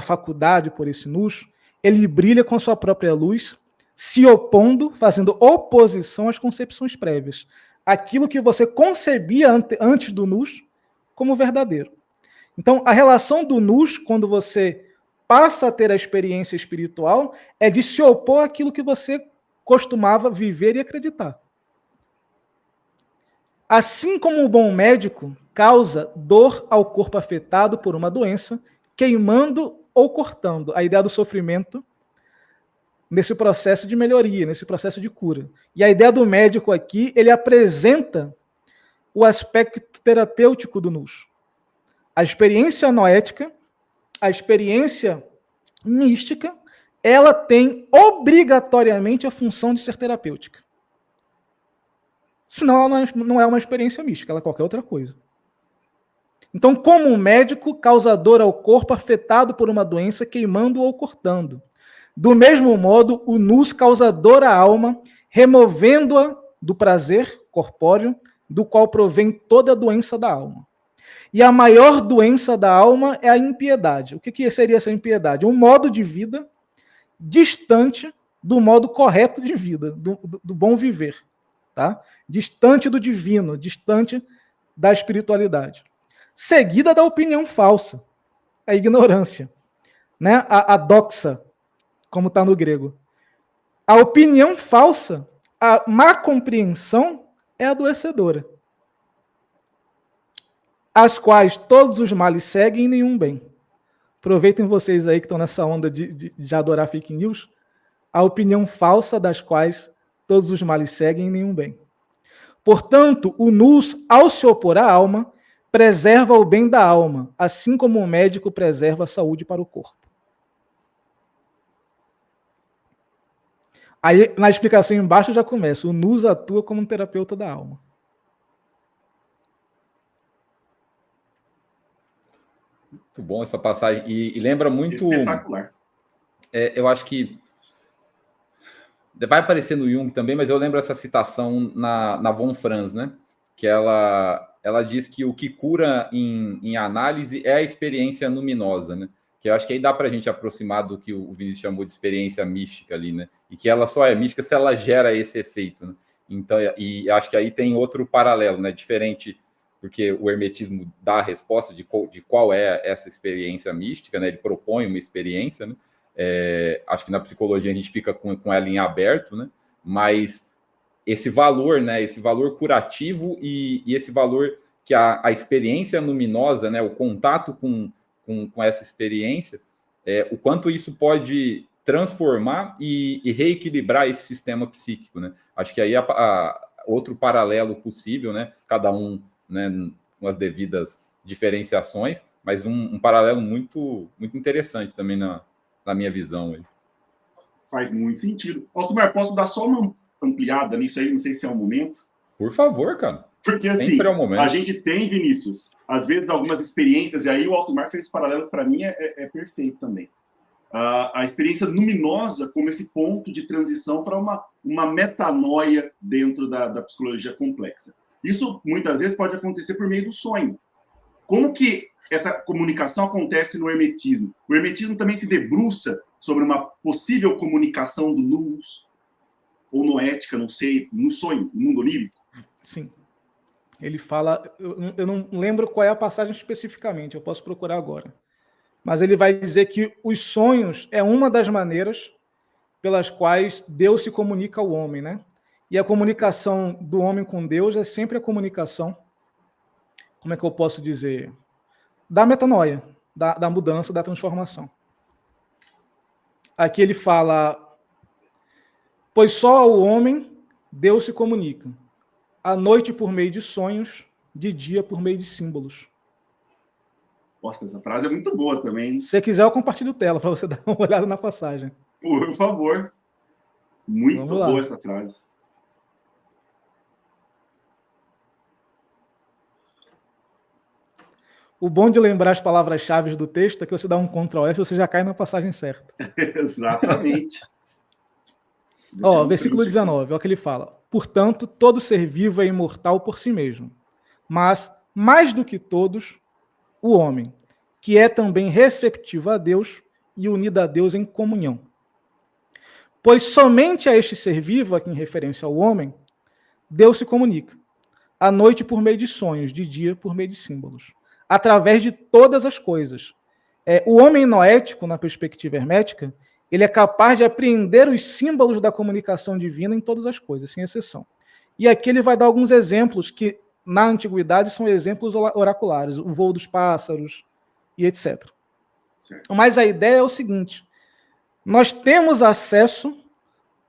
faculdade, por esse Nus, ele brilha com sua própria luz, se opondo, fazendo oposição às concepções prévias. Aquilo que você concebia antes do Nus como verdadeiro. Então, a relação do Nus, quando você passa a ter a experiência espiritual, é de se opor àquilo que você costumava viver e acreditar. Assim como o bom médico causa dor ao corpo afetado por uma doença, queimando ou cortando a ideia do sofrimento nesse processo de melhoria, nesse processo de cura. E a ideia do médico aqui, ele apresenta o aspecto terapêutico do Nus. A experiência noética, a experiência mística, ela tem obrigatoriamente a função de ser terapêutica. Senão ela não é uma experiência mística, ela é qualquer outra coisa. Então, como um médico causador ao corpo afetado por uma doença, queimando ou cortando. Do mesmo modo, o Nus causador à alma, removendo-a do prazer corpóreo, do qual provém toda a doença da alma. E a maior doença da alma é a impiedade. O que seria essa impiedade? Um modo de vida distante do modo correto de vida, do bom viver. Tá? Distante do divino, distante da espiritualidade. Seguida da opinião falsa, a ignorância, né? A doxa, como está no grego. A opinião falsa, a má compreensão é adoecedora, as quais todos os males seguem e nenhum bem. Aproveitem vocês aí que estão nessa onda de adorar fake news, a opinião falsa das quais todos os males seguem e nenhum bem. Portanto, o Nus, ao se opor à alma, preserva o bem da alma, assim como o médico preserva a saúde para o corpo. Aí, na explicação embaixo já começa. O Nus atua como um terapeuta da alma. Muito bom essa passagem. E lembra muito... Espetacular. Eu acho que vai aparecer no Jung também, mas eu lembro essa citação na Von Franz, né? Que ela diz que o que cura em análise é a experiência luminosa, né? Que eu acho que aí dá para a gente aproximar do que o Vinícius chamou de experiência mística ali, né? E que ela só é mística se ela gera esse efeito, né? Então, e acho que aí tem outro paralelo, né? Diferente, porque o hermetismo dá a resposta de qual é essa experiência mística, né? Ele propõe uma experiência, né? Acho que na psicologia a gente fica com ela em aberto, né? Mas esse valor, né? Esse valor curativo e esse valor que a experiência luminosa, né? O contato com essa experiência, o quanto isso pode transformar e reequilibrar esse sistema psíquico, né? Acho que aí outro paralelo possível, né? Cada um, né, com as devidas diferenciações, mas um paralelo muito, muito interessante também na minha visão. Aí. Faz muito sentido. Osmar, posso dar só uma ampliada nisso aí? Não sei se é o momento. Por favor, cara. Porque, sempre assim, é o momento. A gente tem, Vinícius, às vezes, algumas experiências, e aí o Osmar fez o paralelo, para mim, é perfeito também. A experiência luminosa como esse ponto de transição para uma metanoia dentro da psicologia complexa. Isso, muitas vezes, pode acontecer por meio do sonho. Como que essa comunicação acontece no hermetismo? O hermetismo também se debruça sobre uma possível comunicação do nous, ou noética, não sei, no sonho, no mundo onírico? Sim. Ele fala, eu não lembro qual é a passagem especificamente, eu posso procurar agora. Mas ele vai dizer que os sonhos é uma das maneiras pelas quais Deus se comunica ao homem, né? E a comunicação do homem com Deus é sempre a comunicação, como é que eu posso dizer? Da metanoia, da mudança, da transformação. Aqui ele fala, pois só ao homem Deus se comunica, à noite por meio de sonhos, de dia por meio de símbolos. Nossa, essa frase é muito boa também. Se você quiser, eu compartilho tela para você dar uma olhada na passagem. Por favor. Muito boa essa frase. O bom de lembrar as palavras-chave do texto é que você dá um Ctrl+S e você já cai na passagem certa. Exatamente. Versículo 19, olha o que ele fala. Portanto, todo ser vivo é imortal por si mesmo, mas, mais do que todos, o homem, que é também receptivo a Deus e unido a Deus em comunhão. Pois somente a este ser vivo, aqui em referência ao homem, Deus se comunica, à noite por meio de sonhos, de dia por meio de símbolos, através de todas as coisas. O homem noético, na perspectiva hermética, ele é capaz de apreender os símbolos da comunicação divina em todas as coisas, sem exceção. E aqui ele vai dar alguns exemplos que, na antiguidade, são exemplos oraculares, o voo dos pássaros e etc. Certo. Mas a ideia é o seguinte, nós temos acesso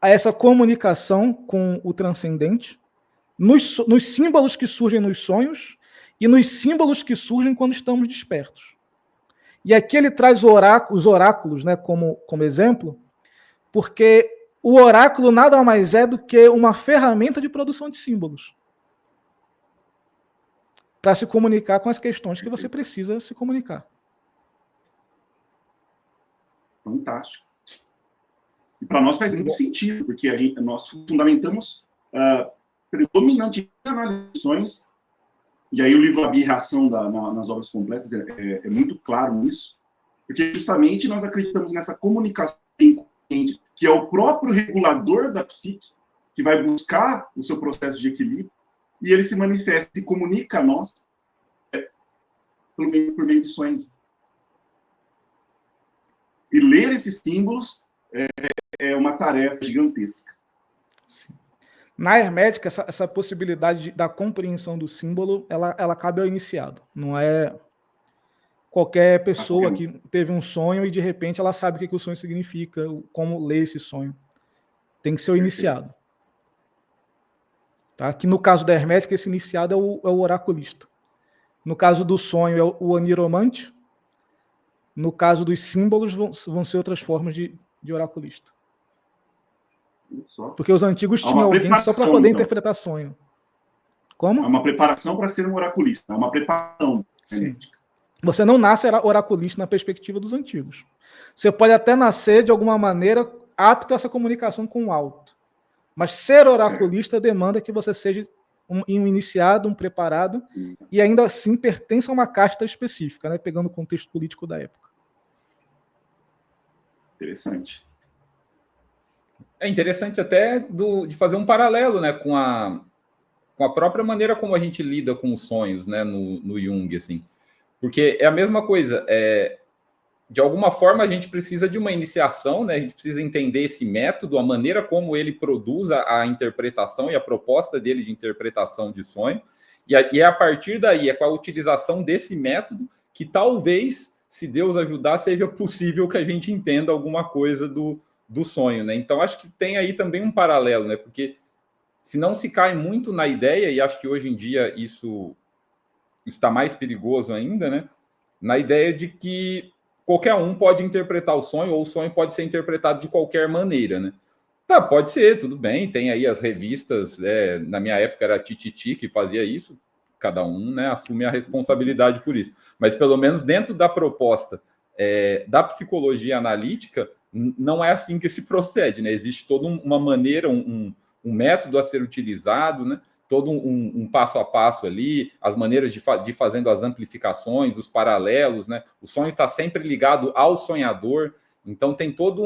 a essa comunicação com o transcendente nos símbolos que surgem nos sonhos e nos símbolos que surgem quando estamos despertos. E aqui ele traz os oráculos, né, como exemplo, porque o oráculo nada mais é do que uma ferramenta de produção de símbolos para se comunicar com as questões que você precisa se comunicar. Fantástico. E para nós faz muito sentido, porque nós fundamentamos predominantemente analisações. E aí o livro A Birração nas obras completas é muito claro nisso, porque justamente nós acreditamos nessa comunicação inconsciente, que é o próprio regulador da psique, que vai buscar o seu processo de equilíbrio, e ele se manifesta, se comunica a nós por meio de sonhos. E ler esses símbolos é uma tarefa gigantesca. Sim. Na hermética, essa possibilidade da compreensão do símbolo, ela cabe ao iniciado. Não é qualquer pessoa que teve um sonho e, de repente, ela sabe o que o sonho significa, como ler esse sonho. Tem que ser o iniciado. Tá? Que no caso da hermética, esse iniciado é o oraculista. No caso do sonho, é o aniromante. No caso dos símbolos, vão ser outras formas de oraculista. Porque os antigos tinham alguém só para poder interpretar sonho. Como? É uma preparação para ser um oraculista. É uma preparação. Sim. Você não nasce oraculista na perspectiva dos antigos. Você pode até nascer, de alguma maneira, apto a essa comunicação com o alto. Mas ser oraculista demanda que você seja um iniciado, um preparado, e ainda assim pertença a uma casta específica, né? Pegando o contexto político da época. Interessante. É interessante até de fazer um paralelo, né, com a própria maneira como a gente lida com os sonhos, né, no Jung, assim. Porque é a mesma coisa, de alguma forma a gente precisa de uma iniciação, né, a gente precisa entender esse método, a maneira como ele produz a interpretação e a proposta dele de interpretação de sonho, e é a partir daí, é com a utilização desse método que talvez se Deus ajudar, seja possível que a gente entenda alguma coisa do sonho, né? Então, acho que tem aí também um paralelo, né? Porque se não se cai muito na ideia, e acho que hoje em dia isso está mais perigoso ainda, né? Na ideia de que qualquer um pode interpretar o sonho, ou o sonho pode ser interpretado de qualquer maneira, né? Tá, pode ser, tudo bem, tem aí as revistas, na minha época era a Tititi que fazia isso, cada um, né, assume a responsabilidade por isso. Mas pelo menos dentro da proposta da psicologia analítica, não é assim que se procede, né? Existe toda uma maneira, um método a ser utilizado, né? Todo um passo a passo ali, as maneiras de fazendo as amplificações, os paralelos, né? O sonho está sempre ligado ao sonhador, então tem toda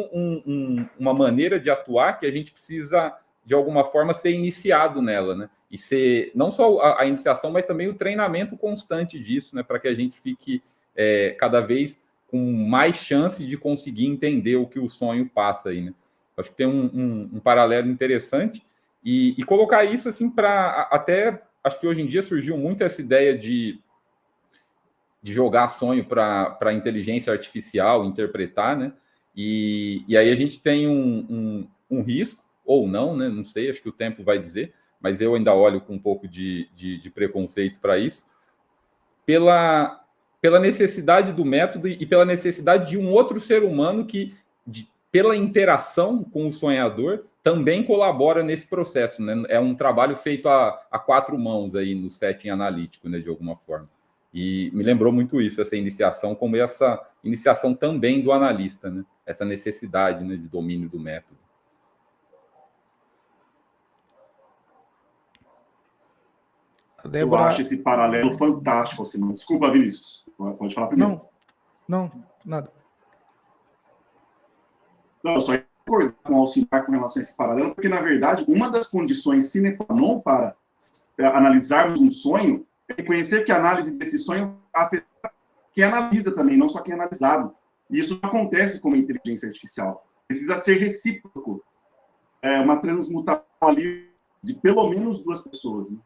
uma maneira de atuar que a gente precisa, de alguma forma, ser iniciado nela, né? E ser não só a iniciação, mas também o treinamento constante disso, né? Para que a gente fique cada vez com mais chance de conseguir entender o que o sonho passa aí, né? Acho que tem um paralelo interessante. E colocar isso assim para até acho que hoje em dia surgiu muito essa ideia de jogar sonho para a inteligência artificial interpretar, né? E aí a gente tem um risco, ou não, né? Não sei, acho que o tempo vai dizer, mas eu ainda olho com um pouco de preconceito para isso, pela necessidade do método e pela necessidade de um outro ser humano que, pela interação com o sonhador, também colabora nesse processo, né? É um trabalho feito a quatro mãos aí no setting analítico, né, de alguma forma. E me lembrou muito isso, essa iniciação, como essa iniciação também do analista, né? Essa necessidade, né, de domínio do método. Eu acho esse paralelo fantástico, Simão. Desculpa, Vinícius. Pode falar primeiro. Não, nada. Não, eu só ia concordar com o Alcimar com relação a esse paralelo, porque, na verdade, uma das condições sine qua non para analisarmos um sonho é reconhecer que a análise desse sonho afeta quem analisa também, não só quem é analisado. E isso não acontece com a inteligência artificial. Precisa ser recíproco. É uma transmutação ali de pelo menos duas pessoas, né?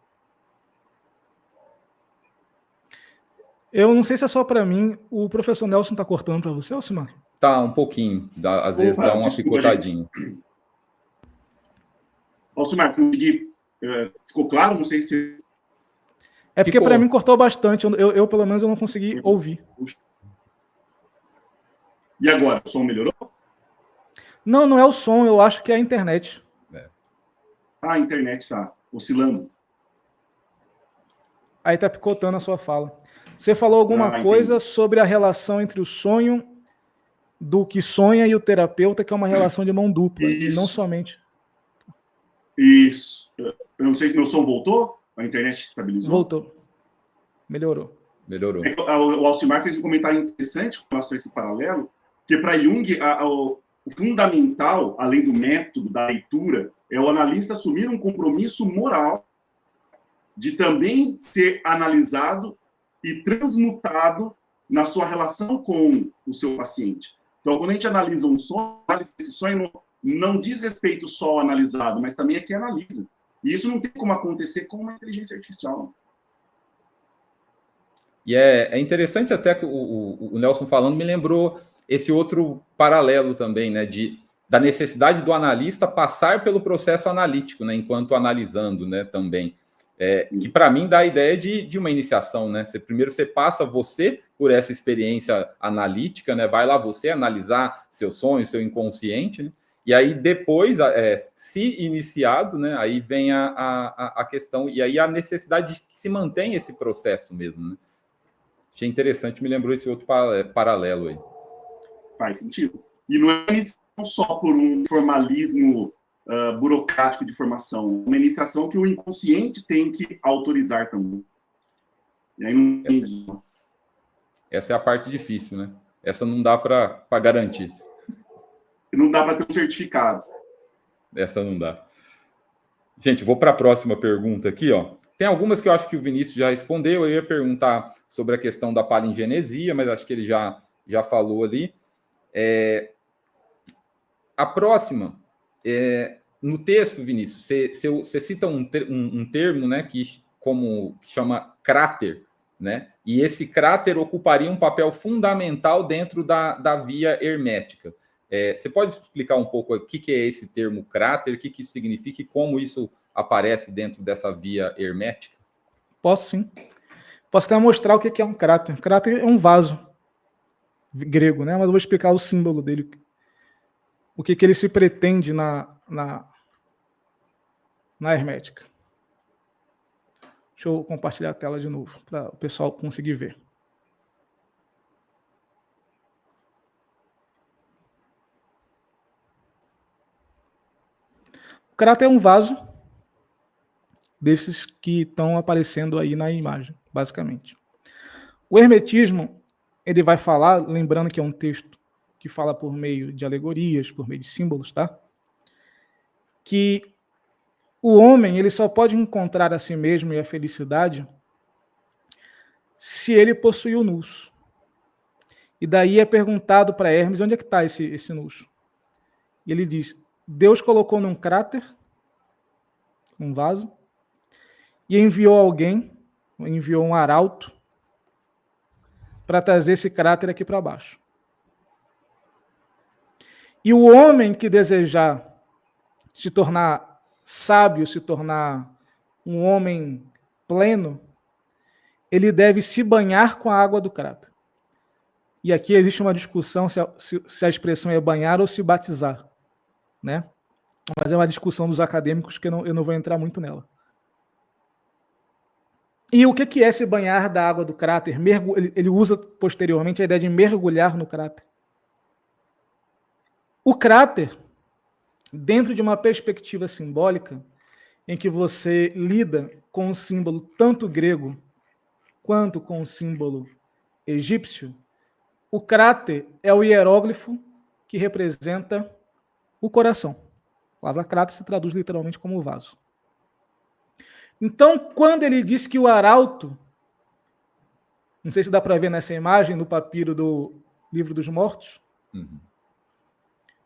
Eu não sei se é só para mim. O professor Nelson está cortando para você, Alcimar? Tá, um pouquinho. Às vezes dá uma picotadinha. Alcimar, consegui. Ficou claro? Não sei se... É porque para mim cortou bastante. Eu, pelo menos, eu não consegui ouvir. E agora? O som melhorou? Não é o som. Eu acho que é a internet. A internet está oscilando. Aí está picotando a sua fala. Você falou alguma coisa sobre a relação entre o sonho do que sonha e o terapeuta, que é uma relação de mão dupla, e não somente... Isso. Eu não sei se meu som voltou, a internet estabilizou. Voltou. Melhorou. O Alcimar fez um comentário interessante com relação a esse paralelo, que para Jung, o fundamental, além do método da leitura, é o analista assumir um compromisso moral de também ser analisado e transmutado na sua relação com o seu paciente. Então, quando a gente analisa um sonho, esse sonho não diz respeito só ao analisado, mas também a quem analisa. E isso não tem como acontecer com uma inteligência artificial. E é interessante até que o Nelson falando me lembrou esse outro paralelo também, né, da necessidade do analista passar pelo processo analítico, né, enquanto analisando, né, também. Que para mim dá a ideia de uma iniciação, né? Primeiro você passa você por essa experiência analítica, né? Vai lá você analisar seu sonho, seu inconsciente, né? E aí depois, se iniciado, né? Aí vem a questão, e aí a necessidade de que se mantenha esse processo mesmo, né? Achei interessante, me lembrou esse outro paralelo aí. Faz sentido. E não é iniciação só por um formalismo burocrático de formação, uma iniciação que o inconsciente tem que autorizar também. E aí essa é a parte difícil, né? Essa não dá para garantir. Não dá para ter um certificado. Essa não dá. Gente, vou para a próxima pergunta aqui, ó. Tem algumas que eu acho que o Vinícius já respondeu. Eu ia perguntar sobre a questão da palingenesia, mas acho que ele já falou ali. A próxima no texto, Vinícius, você cita um termo, né, que chama cráter, né? E esse cráter ocuparia um papel fundamental dentro da via hermética. Você pode explicar um pouco o que é esse termo cráter, o que isso significa e como isso aparece dentro dessa via hermética? Posso sim. Posso até mostrar o que é um cráter. Cráter é um vaso grego, né? Mas eu vou explicar o símbolo dele. O que ele se pretende na hermética. Deixa eu compartilhar a tela de novo, para o pessoal conseguir ver. O cráter é um vaso desses que estão aparecendo aí na imagem, basicamente. O hermetismo, ele vai falar, lembrando que é um texto que fala por meio de alegorias, por meio de símbolos, tá? Que o homem, ele só pode encontrar a si mesmo e a felicidade se ele possui o nous. E daí é perguntado para Hermes, onde é que está esse nous? E ele diz, Deus colocou num cráter, um vaso, e enviou alguém, enviou um arauto, para trazer esse cráter aqui para baixo. E o homem que desejar se tornar sábio, se tornar um homem pleno, ele deve se banhar com a água do cráter. E aqui existe uma discussão se a expressão é banhar ou se batizar, né? Mas é uma discussão dos acadêmicos que eu não vou entrar muito nela. E o que é se banhar da água do cráter? Ele usa posteriormente a ideia de mergulhar no cráter. O cráter, dentro de uma perspectiva simbólica, em que você lida com um símbolo tanto grego quanto com o símbolo egípcio, o cráter é o hieróglifo que representa o coração. A palavra cráter se traduz literalmente como vaso. Então, quando ele diz que o arauto, não sei se dá para ver nessa imagem, no papiro do Livro dos Mortos,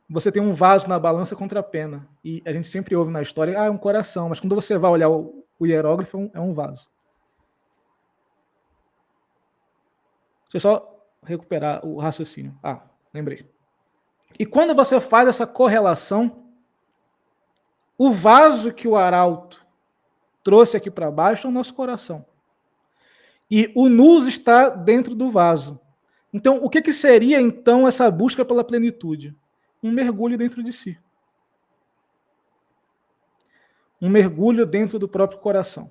você tem um vaso na balança contra a pena. E a gente sempre ouve na história, é um coração, mas quando você vai olhar o hieróglifo, é um vaso. Deixa eu só recuperar o raciocínio. Lembrei. E quando você faz essa correlação, o vaso que o arauto trouxe aqui para baixo é o nosso coração. E o nous está dentro do vaso. Então, o que seria, então, essa busca pela plenitude? Um mergulho dentro de si. Um mergulho dentro do próprio coração.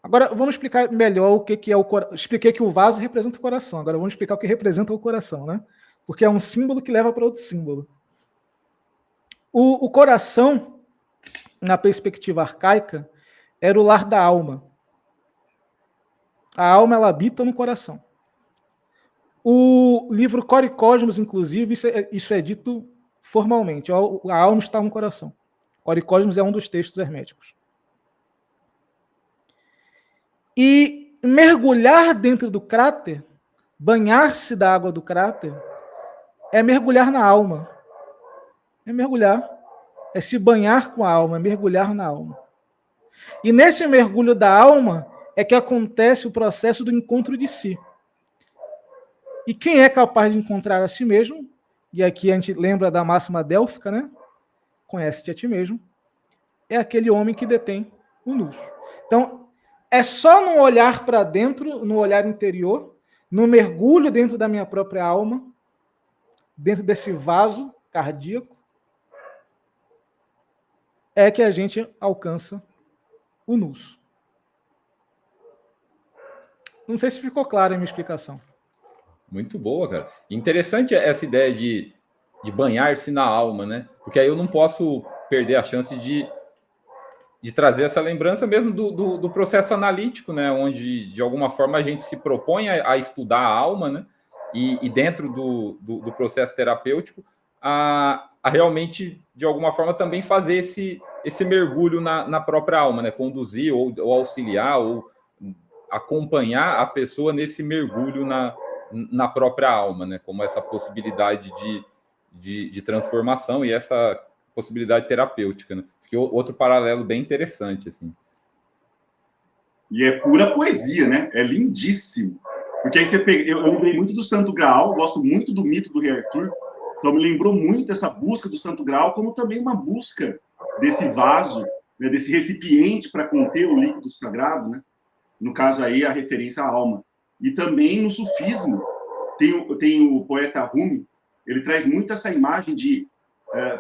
Agora, vamos explicar melhor o que é o coração. Expliquei que o vaso representa o coração. Agora, vamos explicar o que representa o coração, né? Porque é um símbolo que leva para outro símbolo. O coração, na perspectiva arcaica, era o lar da alma. A alma, ela habita no coração. O livro Cor e Cosmos, inclusive, isso é dito formalmente. A alma está no coração. Cor e Cosmos é um dos textos herméticos. E mergulhar dentro do cráter, banhar-se da água do cráter, é mergulhar na alma. É mergulhar. É se banhar com a alma, é mergulhar na alma. E nesse mergulho da alma é que acontece o processo do encontro de si. E quem é capaz de encontrar a si mesmo, e aqui a gente lembra da máxima délfica, né? Conhece-te a ti mesmo, é aquele homem que detém o nous. Então, é só no olhar para dentro, no olhar interior, no mergulho dentro da minha própria alma, dentro desse vaso cardíaco, é que a gente alcança o nous. Não sei se ficou clara a minha explicação. Muito boa, cara. Interessante essa ideia de banhar-se na alma, né? Porque aí eu não posso perder a chance de trazer essa lembrança mesmo do processo analítico, né? Onde, de alguma forma, a gente se propõe a estudar a alma, né? E dentro do processo terapêutico, a realmente, de alguma forma, também fazer esse mergulho na própria alma, né? Conduzir ou auxiliar ou acompanhar a pessoa nesse mergulho na própria alma, né? Como essa possibilidade de transformação e essa possibilidade terapêutica, né? Que outro paralelo bem interessante, assim. E é pura poesia, né? É lindíssimo. Porque aí você pega... Eu lembrei muito do Santo Graal, gosto muito do mito do Rei Arthur, então me lembrou muito essa busca do Santo Graal, como também uma busca desse vaso, né, desse recipiente para conter o líquido sagrado, né? No caso aí, a referência à alma. E também no sufismo, tem o poeta Rumi, ele traz muito essa imagem de,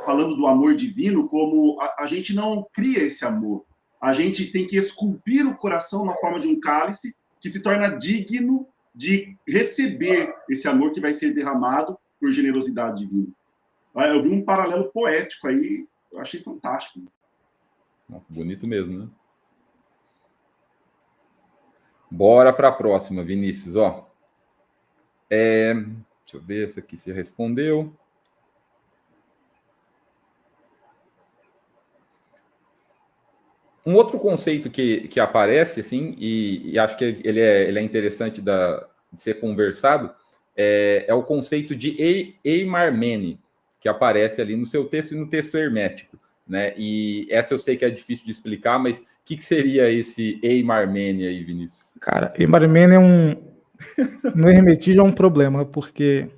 falando do amor divino, como a gente não cria esse amor. A gente tem que esculpir o coração na forma de um cálice que se torna digno de receber esse amor que vai ser derramado por generosidade divina. Eu vi um paralelo poético aí, eu achei fantástico. Nossa, bonito mesmo, né? Bora para a próxima, Vinícius. Ó, deixa eu ver, essa aqui se respondeu. Um outro conceito que aparece, assim, e acho que ele é interessante de ser conversado, é o conceito de eimarmene, que aparece ali no seu texto e no texto hermético, né? E essa eu sei que é difícil de explicar, mas o que seria esse eimarmene aí, Vinícius? Cara, eimarmene no hermetismo é um problema, porque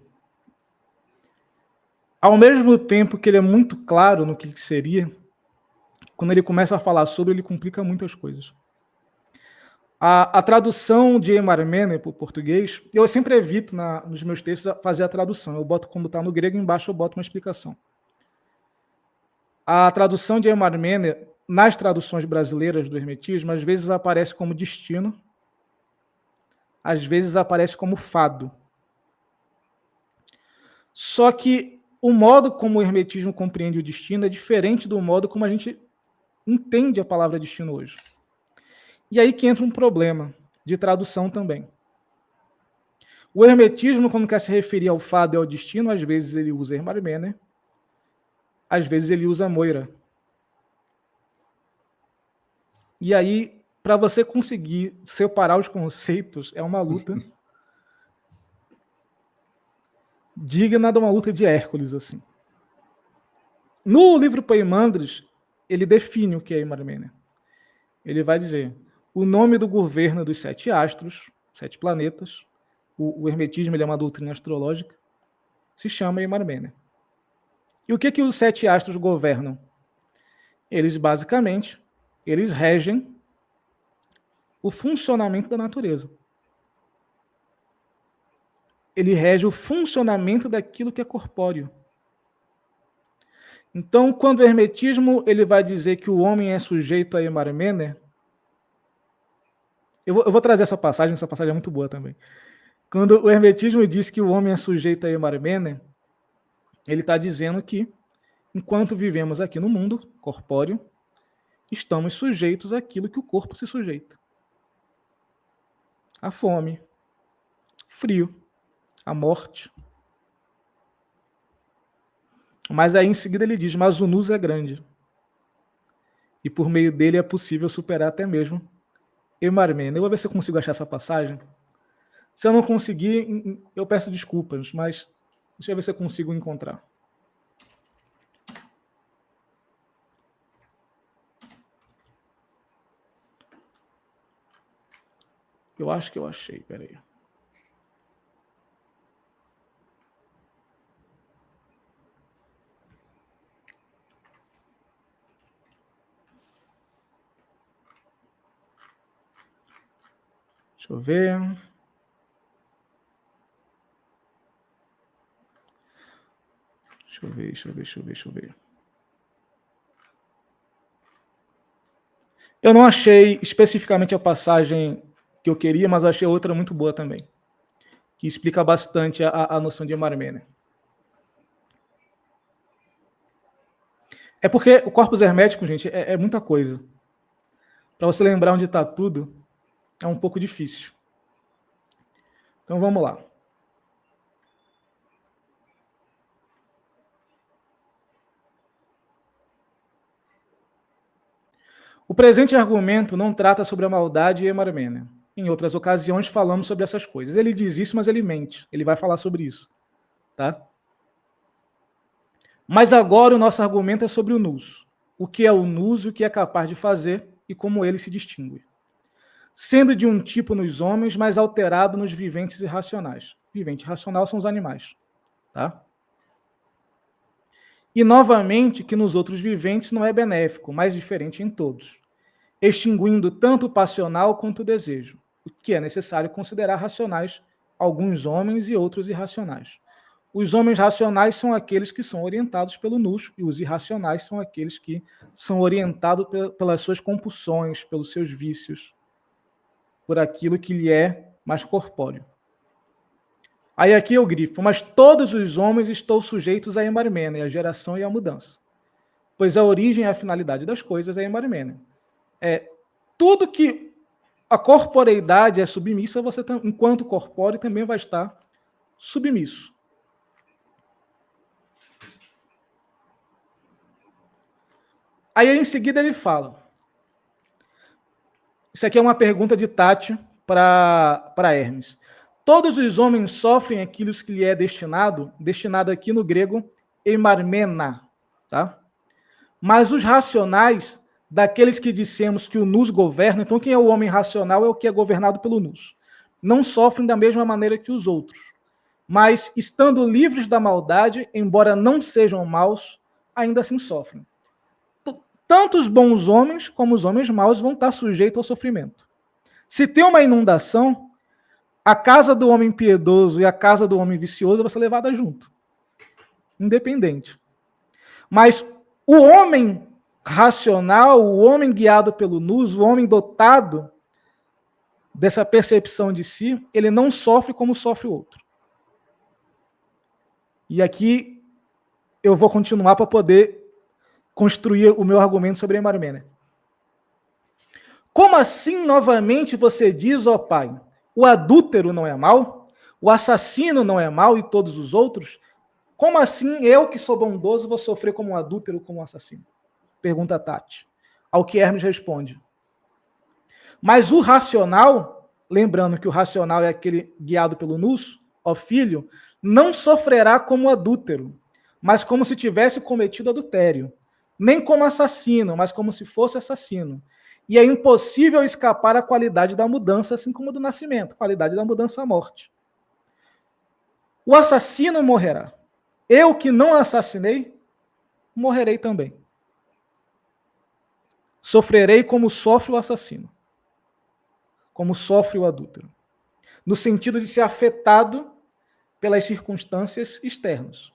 ao mesmo tempo que ele é muito claro no que seria, quando ele começa a falar sobre, ele complica muitas coisas. A tradução de eimarmene para o português, eu sempre evito nos meus textos fazer a tradução. Eu boto como está no grego, embaixo eu boto uma explicação. A tradução de eimarmene, nas traduções brasileiras do hermetismo, às vezes aparece como destino, às vezes aparece como fado. Só que o modo como o hermetismo compreende o destino é diferente do modo como a gente entende a palavra destino hoje. E aí que entra um problema de tradução também. O hermetismo, quando quer se referir ao fado e ao destino, às vezes ele usa eimarmene, às vezes ele usa moira. E aí, para você conseguir separar os conceitos, é uma luta digna de uma luta de Hércules, assim. No livro Poimandres, ele define o que é eimarmene. Ele vai dizer o nome do governo dos 7 astros, 7 planetas. O hermetismo ele é uma doutrina astrológica. Se chama eimarmene. E o que os 7 astros governam? Eles, basicamente, eles regem o funcionamento da natureza. Ele rege o funcionamento daquilo que é corpóreo. Então, quando o hermetismo ele vai dizer que o homem é sujeito a eimarmene, eu vou trazer essa passagem é muito boa também. Quando o hermetismo diz que o homem é sujeito a eimarmene, ele está dizendo que, enquanto vivemos aqui no mundo corpóreo, estamos sujeitos àquilo que o corpo se sujeita. A fome, frio, a morte. Mas aí em seguida ele diz, mas o nous é grande. E por meio dele é possível superar até mesmo eimarmene. Eu vou ver se eu consigo achar essa passagem. Se eu não conseguir, eu peço desculpas, mas deixa eu ver se eu consigo encontrar. Eu acho que eu achei, peraí. Deixa eu ver. Deixa eu ver. Eu não achei especificamente a passagem que eu queria, mas eu achei outra muito boa também, que explica bastante a noção de eimarmene. É porque o corpus hermético, gente, é muita coisa. Para você lembrar onde está tudo, é um pouco difícil. Então vamos lá. O presente argumento não trata sobre a maldade e eimarmene. Em outras ocasiões falamos sobre essas coisas. Ele diz isso, mas ele mente. Ele vai falar sobre isso. Tá? Mas agora o nosso argumento é sobre o nous. O que é o nous e o que é capaz de fazer e como ele se distingue. sendo de um tipo nos homens, mas alterado nos viventes irracionais. Vivente irracional são os animais. Tá? E, novamente, que nos outros viventes não é benéfico, mas diferente em todos, extinguindo tanto o passional quanto o desejo, o que é necessário considerar racionais alguns homens e outros irracionais. Os homens racionais são aqueles que são orientados pelo nous, e os irracionais são aqueles que são orientados pelas suas compulsões, pelos seus vícios, por aquilo que lhe é mais corpóreo. Aí aqui eu grifo, mas todos os homens estão sujeitos a Eimarmene, a geração e a mudança. Pois a origem e a finalidade das coisas é Eimarmene. Tudo que a corporeidade é submissa, você, enquanto corpóreo, também vai estar submisso. Aí, em seguida, ele fala. Isso aqui é uma pergunta de Tati para Hermes. Todos os homens sofrem aquilo que lhe é destinado aqui no grego, eimarmena, tá? Mas os racionais, daqueles que dissemos que o nous governa, então quem é o homem racional é o que é governado pelo nous. Não sofrem da mesma maneira que os outros, mas estando livres da maldade, embora não sejam maus, ainda assim sofrem. Tanto os bons homens como os homens maus vão estar sujeitos ao sofrimento. Se tem uma inundação, a casa do homem piedoso e a casa do homem vicioso vai ser levada junto. Independente. Mas o homem racional, o homem guiado pelo nous, o homem dotado dessa percepção de si, ele não sofre como sofre o outro. E aqui eu vou continuar para poder construir o meu argumento sobre Eimarmene. Como assim, novamente, você diz, ó Pai, o adúltero não é mau, o assassino não é mau e todos os outros? Como assim eu, que sou bondoso, vou sofrer como um adúltero, como um assassino? Pergunta Tati. Ao que Hermes responde. Mas o racional, lembrando que o racional é aquele guiado pelo nous, ó filho, não sofrerá como adúltero, mas como se tivesse cometido adultério. Nem como assassino, mas como se fosse assassino. E é impossível escapar à qualidade da mudança, assim como do nascimento, qualidade da mudança à morte. O assassino morrerá. Eu que não assassinei, morrerei também. Sofrerei como sofre o assassino, como sofre o adúltero, no sentido de ser afetado pelas circunstâncias externas.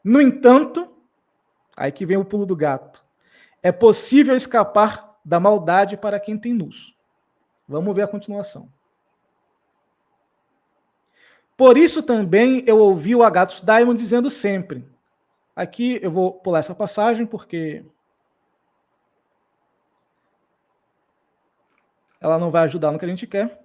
No entanto, aí que vem o pulo do gato, é possível escapar da maldade para quem tem nous. Vamos ver a continuação. Por isso também eu ouvi o Agathos Daimon dizendo sempre. Aqui eu vou pular essa passagem porque ela não vai ajudar no que a gente quer.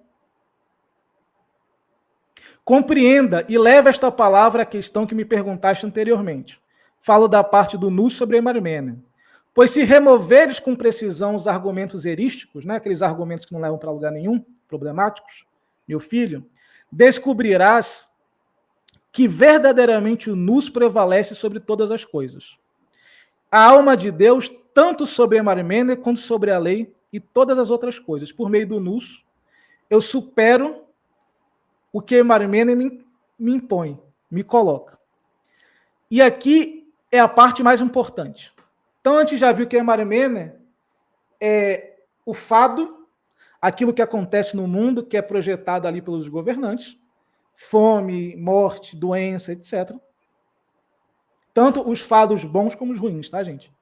Compreenda e leve esta palavra à questão que me perguntaste anteriormente. Falo da parte do nous sobre Eimarmene. Pois se removeres com precisão os argumentos erísticos, né, aqueles argumentos que não levam para lugar nenhum, problemáticos, meu filho, descobrirás que verdadeiramente o nous prevalece sobre todas as coisas. A alma de Deus, tanto sobre Eimarmene quanto sobre a lei e todas as outras coisas. Por meio do nous, eu supero o que Eimarmene me impõe, me coloca. E aqui é a parte mais importante. Então, a gente já viu que Eimarmene é o fado, aquilo que acontece no mundo, que é projetado ali pelos governantes, fome, morte, doença, etc. Tanto os fados bons como os ruins, tá, gente?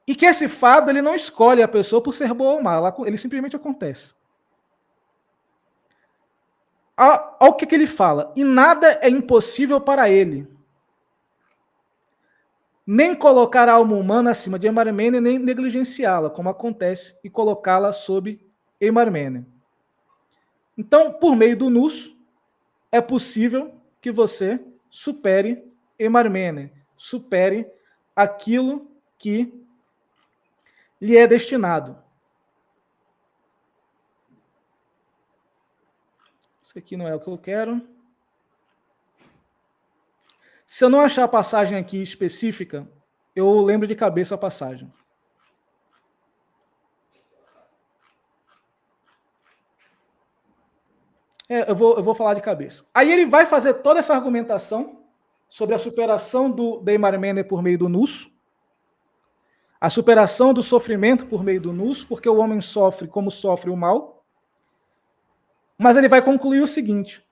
E que esse fado, ele não escolhe a pessoa por ser boa ou má, ele simplesmente acontece. Olha o que ele fala. E nada é impossível para ele. Nem colocar a alma humana acima de Eimarmene, nem negligenciá-la, como acontece, e colocá-la sob Eimarmene. Então, por meio do nous, é possível que você supere Eimarmene, supere aquilo que lhe é destinado. Isso aqui não é o que eu quero. Se eu não achar a passagem aqui específica, eu lembro de cabeça a passagem. Eu vou falar de cabeça. Aí ele vai fazer toda essa argumentação sobre a superação do Deimarmene por meio do nus, a superação do sofrimento por meio do nus, porque o homem sofre como sofre o mal. Mas ele vai concluir o seguinte: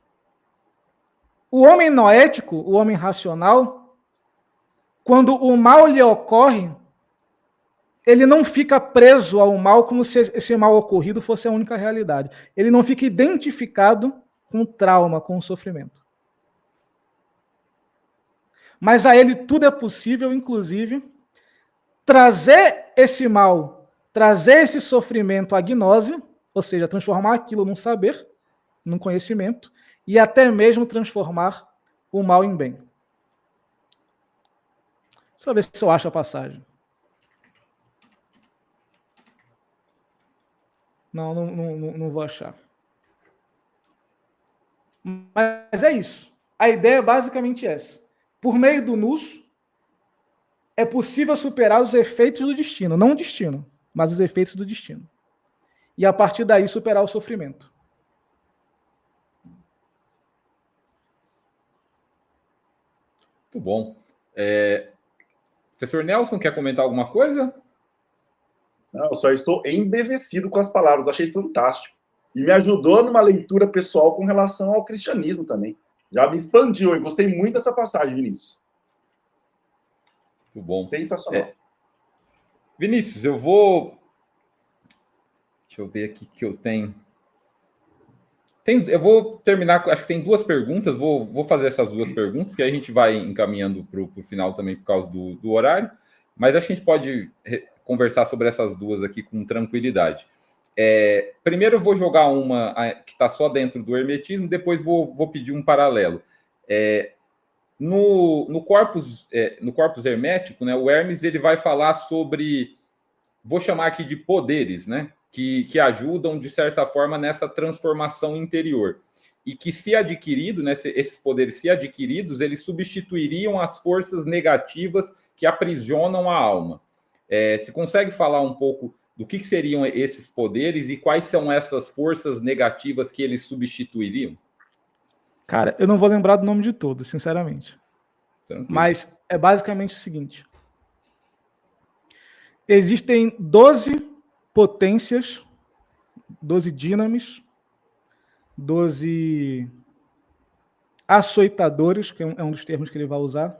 o homem noético, o homem racional, quando o mal lhe ocorre, ele não fica preso ao mal como se esse mal ocorrido fosse a única realidade. Ele não fica identificado com o trauma, com o sofrimento. Mas a ele tudo é possível, inclusive, trazer esse mal, trazer esse sofrimento à gnose, ou seja, transformar aquilo num saber, num conhecimento, e até mesmo transformar o mal em bem. Deixa eu ver se eu acho a passagem. Não vou achar. Mas é isso. A ideia é basicamente essa. Por meio do nus, é possível superar os efeitos do destino. Não o destino, mas os efeitos do destino. E a partir daí superar o sofrimento. Muito bom. Professor Nelson, quer comentar alguma coisa? Não, eu só estou embevecido com as palavras, achei fantástico. E me ajudou numa leitura pessoal com relação ao cristianismo também. Já me expandiu, eu gostei muito dessa passagem, Vinícius. Muito bom. Sensacional. Vinícius, eu vou... Deixa eu ver aqui que eu tenho. Eu vou terminar, acho que tem duas perguntas, vou fazer essas duas perguntas, que aí a gente vai encaminhando para o final também por causa do horário, mas acho que a gente pode conversar sobre essas duas aqui com tranquilidade. Primeiro eu vou jogar uma que está só dentro do hermetismo, depois vou pedir um paralelo. No corpus hermético, né, o Hermes ele vai falar sobre, vou chamar aqui de poderes, né, que ajudam, de certa forma, nessa transformação interior. E que, se adquirido, né, esses poderes, se adquiridos, eles substituiriam as forças negativas que aprisionam a alma. Você consegue falar um pouco do que seriam esses poderes e quais são essas forças negativas que eles substituiriam? Cara, eu não vou lembrar do nome de todos, sinceramente. Tranquilo. Mas é basicamente o seguinte. Existem 12 potências, 12 dinamis, 12 açoitadores, que é um dos termos que ele vai usar,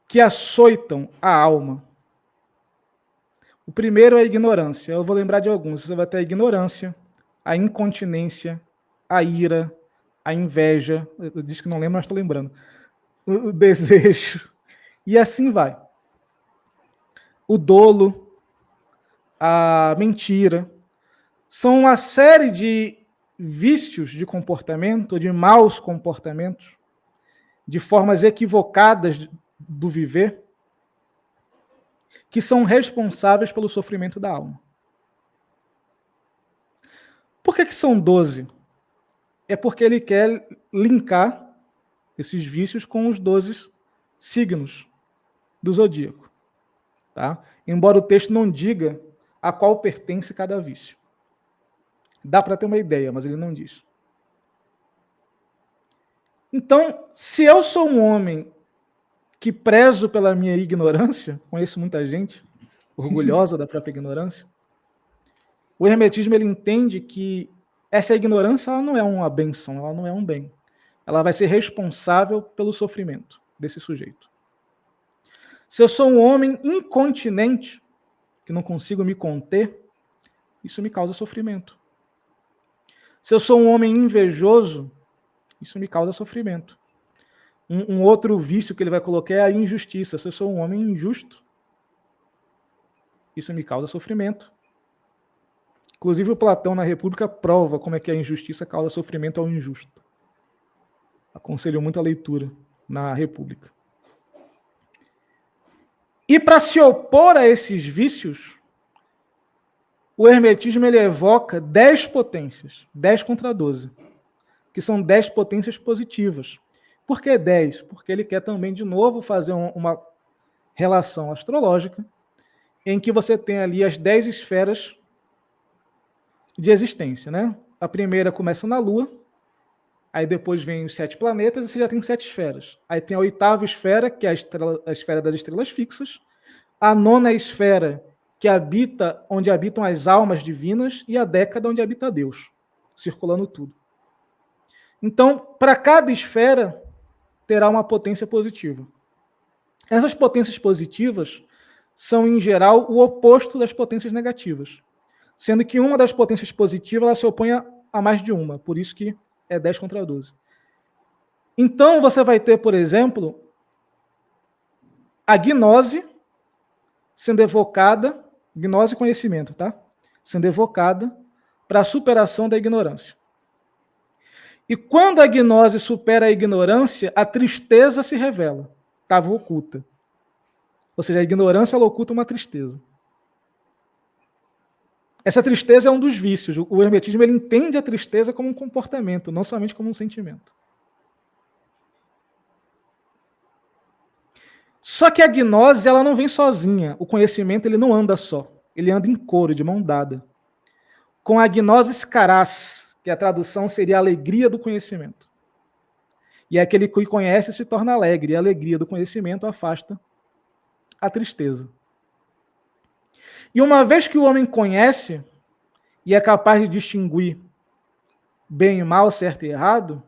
que açoitam a alma. O primeiro é a ignorância. Eu vou lembrar de alguns. Você vai ter a ignorância, a incontinência, a ira, a inveja. Eu disse que não lembro, mas estou lembrando. O desejo. E assim vai. O dolo, a mentira. São uma série de vícios de comportamento, de maus comportamentos, de formas equivocadas do viver, que são responsáveis pelo sofrimento da alma. Por que são 12? É porque ele quer linkar esses vícios com os 12 signos do zodíaco. Tá? Embora o texto não diga a qual pertence cada vício. Dá para ter uma ideia, mas ele não diz. Então, se eu sou um homem que prezo pela minha ignorância, conheço muita gente orgulhosa da própria ignorância, o hermetismo ele entende que essa ignorância ela não é uma benção, ela não é um bem. Ela vai ser responsável pelo sofrimento desse sujeito. Se eu sou um homem incontinente, que não consigo me conter, isso me causa sofrimento. Se eu sou um homem invejoso, isso me causa sofrimento. Um outro vício que ele vai colocar é a injustiça. Se eu sou um homem injusto, isso me causa sofrimento. Inclusive o Platão na República prova como é que a injustiça causa sofrimento ao injusto. Aconselho muito a leitura na República. E para se opor a esses vícios, o hermetismo ele evoca 10 potências, 10 contra 12, que são 10 potências positivas. Por que 10? Porque ele quer também, de novo, fazer uma relação astrológica em que você tem ali as 10 esferas de existência, né? A primeira começa na Lua, aí depois vem os 7 planetas, e você já tem 7 esferas. Aí tem a 8ª esfera, que é a esfera das estrelas fixas, a 9ª esfera, que habita onde habitam as almas divinas, e a 10ª, onde habita Deus, circulando tudo. Então, para cada esfera, terá uma potência positiva. Essas potências positivas são, em geral, o oposto das potências negativas, sendo que uma das potências positivas ela se opõe a mais de uma, por isso que é 10 contra 12. Então, você vai ter, por exemplo, a gnose sendo evocada, gnose e conhecimento, tá? Sendo evocada para a superação da ignorância. E quando a gnose supera a ignorância, a tristeza se revela. Estava oculta. Ou seja, a ignorância ela oculta uma tristeza. Essa tristeza é um dos vícios. O hermetismo ele entende a tristeza como um comportamento, não somente como um sentimento. Só que a gnose ela não vem sozinha. O conhecimento ele não anda só. Ele anda em coro, de mão dada. Com a gnosis caras, que a tradução seria a alegria do conhecimento. E aquele que conhece se torna alegre. E a alegria do conhecimento afasta a tristeza. E uma vez que o homem conhece e é capaz de distinguir bem e mal, certo e errado,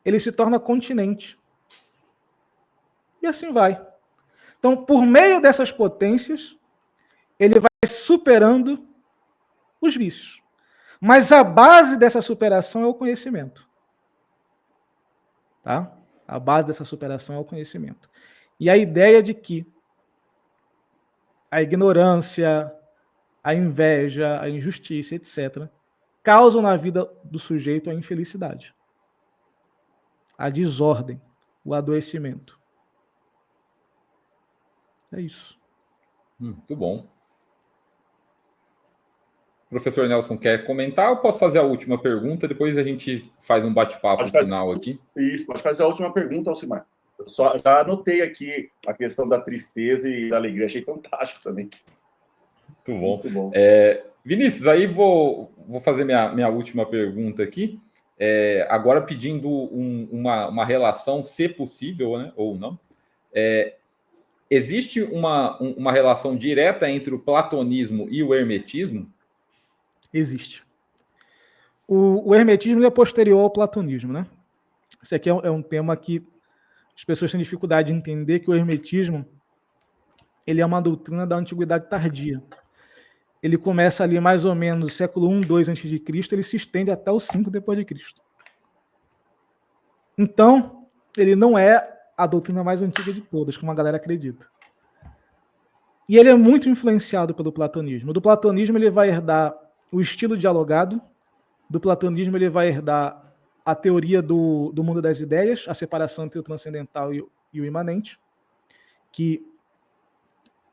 ele se torna continente. E assim vai. Então, por meio dessas potências, ele vai superando os vícios. Mas a base dessa superação é o conhecimento. Tá? A base dessa superação é o conhecimento. E a ideia de que a ignorância, a inveja, a injustiça, etc., causam na vida do sujeito a infelicidade, a desordem, o adoecimento. É isso. Muito bom. Professor Nelson, quer comentar ou posso fazer a última pergunta? Depois a gente faz um bate-papo final aqui. Isso, pode fazer a última pergunta, Alcimar. Eu já anotei aqui a questão da tristeza e da alegria. Achei fantástico também. Muito bom. Muito bom. Vinícius, aí vou fazer minha última pergunta aqui. Agora pedindo uma relação, se possível, né, ou não. Existe uma relação direta entre o platonismo e o hermetismo? Existe. O hermetismo é posterior ao platonismo, né? Esse aqui é um tema que as pessoas têm dificuldade de entender, que o hermetismo ele é uma doutrina da antiguidade tardia. Ele começa ali mais ou menos no século I, II a.C., ele se estende até o 5 depois de Cristo. Então, ele não é a doutrina mais antiga de todas, como a galera acredita. E ele é muito influenciado pelo platonismo. Do platonismo ele vai herdar o estilo dialogado, do platonismo ele vai herdar a teoria do mundo das ideias, a separação entre o transcendental e o imanente, que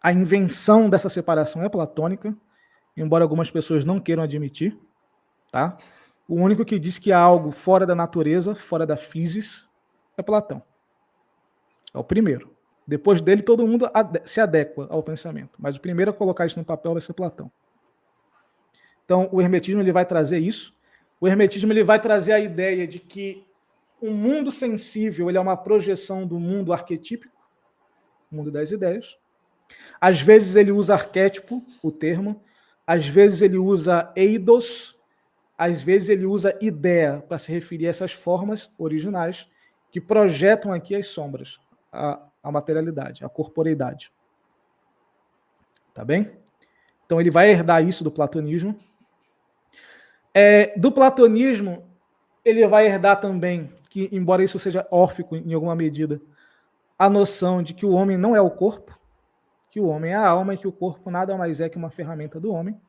a invenção dessa separação é platônica, embora algumas pessoas não queiram admitir. Tá? O único que diz que há algo fora da natureza, fora da physis, é Platão. É o primeiro. Depois dele, todo mundo se adequa ao pensamento. Mas o primeiro a colocar isso no papel vai ser Platão. Então, o hermetismo ele vai trazer isso. O hermetismo ele vai trazer a ideia de que o mundo sensível ele é uma projeção do mundo arquetípico, o mundo das ideias. Às vezes ele usa arquétipo, o termo. Às vezes ele usa eidos. Às vezes ele usa ideia para se referir a essas formas originais que projetam aqui as sombras, a materialidade, a corporeidade. Tá bem? Então ele vai herdar isso do platonismo. Do platonismo, ele vai herdar também, que embora isso seja órfico em alguma medida, a noção de que o homem não é o corpo, que o homem é a alma e que o corpo nada mais é que uma ferramenta do homem.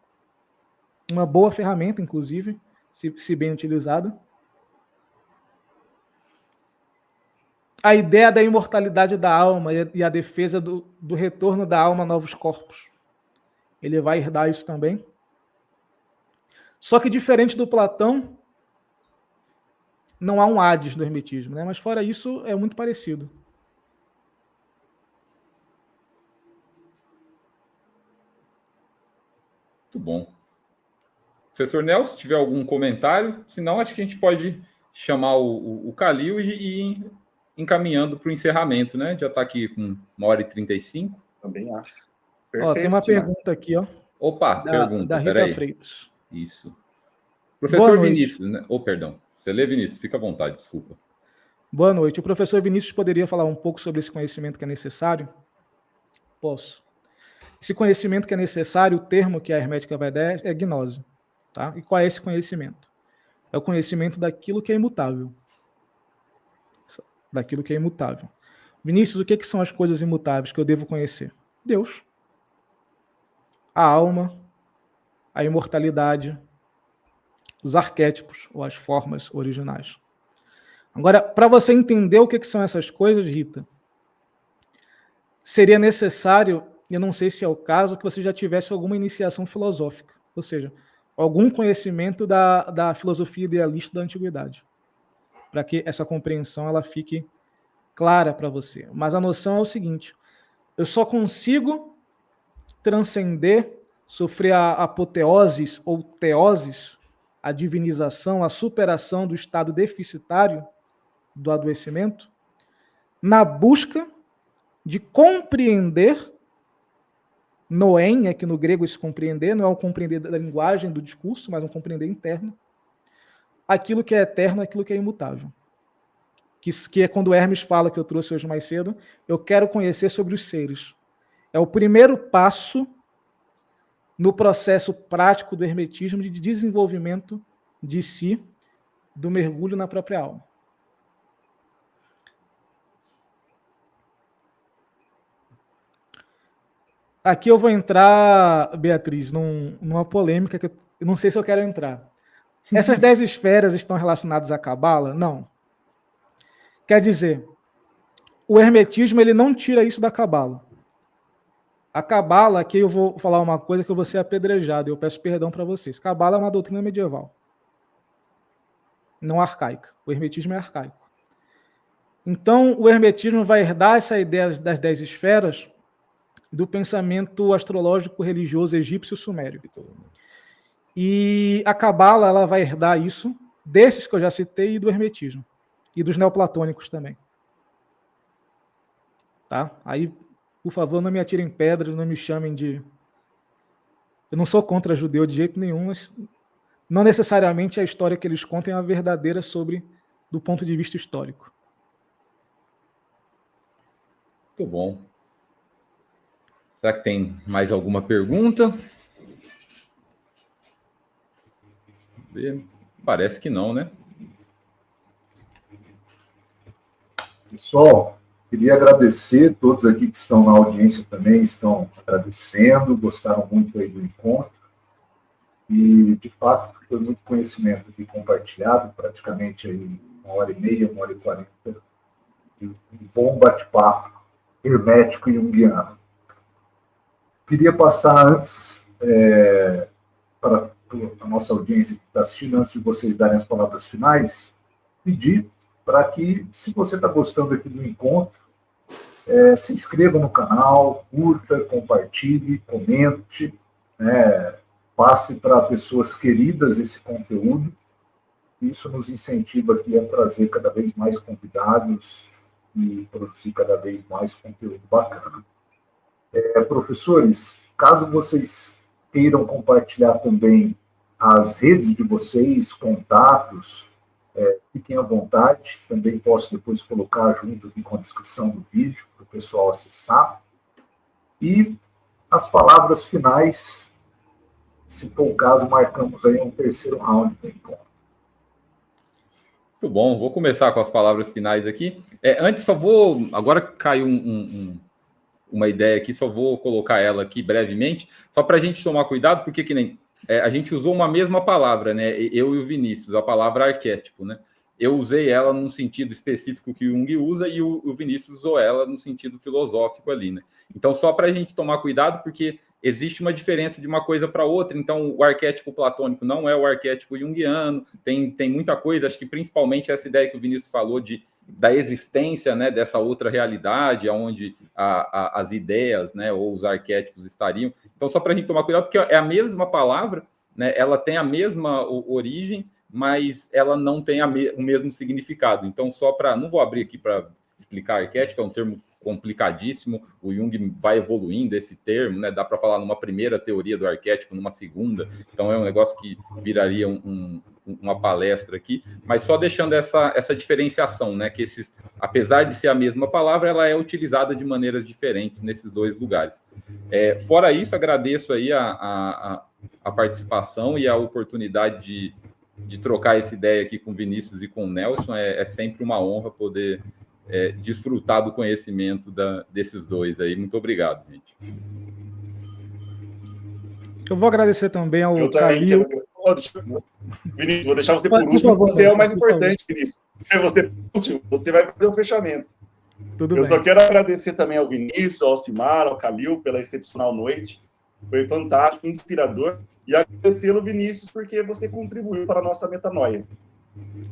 Uma boa ferramenta, inclusive, se bem utilizada. A ideia da imortalidade da alma e a defesa do retorno da alma a novos corpos. Ele vai herdar isso também. Só que, diferente do Platão, não há um Hades no hermetismo, né? Mas fora isso, é muito parecido. Muito bom. Professor Nelson, se tiver algum comentário, senão acho que a gente pode chamar o Calil e ir encaminhando para o encerramento, né? Já está aqui com 1h35. Também acho. Ó, tem uma pergunta aqui, ó. Opa, pergunta, da Rita peraí. Freitas. Isso. Professor Vinícius, né? Perdão. Você lê, Vinícius? Fica à vontade, desculpa. Boa noite. O professor Vinícius poderia falar um pouco sobre esse conhecimento que é necessário? Posso. Esse conhecimento que é necessário, o termo que a hermética vai dar é gnose. Tá? E qual é esse conhecimento? É o conhecimento daquilo que é imutável. Daquilo que é imutável. Vinícius, o que são as coisas imutáveis que eu devo conhecer? Deus. A alma, a imortalidade, os arquétipos ou as formas originais. Agora, para você entender o que são essas coisas, Rita, seria necessário, eu não sei se é o caso, que você já tivesse alguma iniciação filosófica, ou seja, algum conhecimento da filosofia idealista da antiguidade, para que essa compreensão ela fique clara para você. Mas a noção é o seguinte: eu só consigo transcender, sofrer a apoteoses ou teoses, a divinização, a superação do estado deficitário do adoecimento, na busca de compreender, noen, é que no grego esse compreender não é um compreender da linguagem, do discurso, mas um compreender interno, aquilo que é eterno, aquilo que é imutável. Que é quando Hermes fala, que eu trouxe hoje mais cedo, eu quero conhecer sobre os seres. É o primeiro passo no processo prático do hermetismo de desenvolvimento de si, do mergulho na própria alma. Aqui eu vou entrar, Beatriz, numa polêmica que eu não sei se eu quero entrar. Essas 10 esferas estão relacionadas à Cabala? Não. Quer dizer, o hermetismo ele não tira isso da Cabala. A Cabala, aqui eu vou falar uma coisa que eu vou ser apedrejado, eu peço perdão para vocês. Cabala é uma doutrina medieval, não arcaica. O hermetismo é arcaico. Então, o hermetismo vai herdar essa ideia das 10 esferas do pensamento astrológico religioso egípcio sumério. E a Cabala ela vai herdar isso desses que eu já citei e do hermetismo. E dos neoplatônicos também. Tá? Aí, por favor, não me atirem pedras, não me chamem de... Eu não sou contra judeu de jeito nenhum, mas não necessariamente a história que eles contam é a verdadeira do ponto de vista histórico. Muito bom. Será que tem mais alguma pergunta? Parece que não, né? Pessoal, queria agradecer todos aqui que estão na audiência também, estão agradecendo, gostaram muito aí do encontro. E, de fato, foi muito conhecimento aqui compartilhado, praticamente aí 1h30, 1h40, de um bom bate-papo hermético e junguiano. Queria passar antes para a nossa audiência que está assistindo, antes de vocês darem as palavras finais, pedir para que, se você está gostando aqui do encontro, se inscreva no canal, curta, compartilhe, comente, passe para pessoas queridas esse conteúdo. Isso nos incentiva aqui a trazer cada vez mais convidados e produzir cada vez mais conteúdo bacana. Professores, caso vocês queiram compartilhar também as redes de vocês, contatos, fiquem à vontade. Também posso depois colocar junto aqui com a descrição do vídeo para o pessoal acessar. E as palavras finais, se for o caso, marcamos aí um terceiro round do encontro. Muito bom, vou começar com as palavras finais aqui. Antes, só vou... Agora caiu uma ideia aqui, só vou colocar ela aqui brevemente, só para a gente tomar cuidado, porque que nem a gente usou uma mesma palavra, né? Eu e o Vinícius, a palavra arquétipo, né? Eu usei ela num sentido específico que o Jung usa e o Vinícius usou ela no sentido filosófico ali, né? Então, só para a gente tomar cuidado, porque existe uma diferença de uma coisa para outra. Então, o arquétipo platônico não é o arquétipo junguiano, tem muita coisa, acho que principalmente essa ideia que o Vinícius falou da existência, né, dessa outra realidade, onde as ideias, né, ou os arquétipos estariam. Então, só para a gente tomar cuidado, porque é a mesma palavra, né, ela tem a mesma origem, mas ela não tem o mesmo significado. Então, não vou abrir aqui para explicar arquétipo, é um termo complicadíssimo, o Jung vai evoluindo esse termo, né? Dá para falar numa primeira teoria do arquétipo, numa segunda, então é um negócio que viraria uma palestra aqui, mas só deixando essa diferenciação, né? Que apesar de ser a mesma palavra, ela é utilizada de maneiras diferentes nesses dois lugares. Fora isso, agradeço aí a participação e a oportunidade de trocar essa ideia aqui com o Vinícius e com o Nelson. É sempre uma honra poder desfrutar do conhecimento desses dois aí. Muito obrigado, gente. Eu vou agradecer também ao Calil. Vinícius, vou deixar você por último, você é o mais importante, Vinícius. Você vai fazer o fechamento. Tudo bem. Só quero agradecer também ao Vinícius, ao Alcimar, ao Calil, pela excepcional noite. Foi fantástico, inspirador. E agradecê-lo, Vinícius, porque você contribuiu para a nossa metanoia.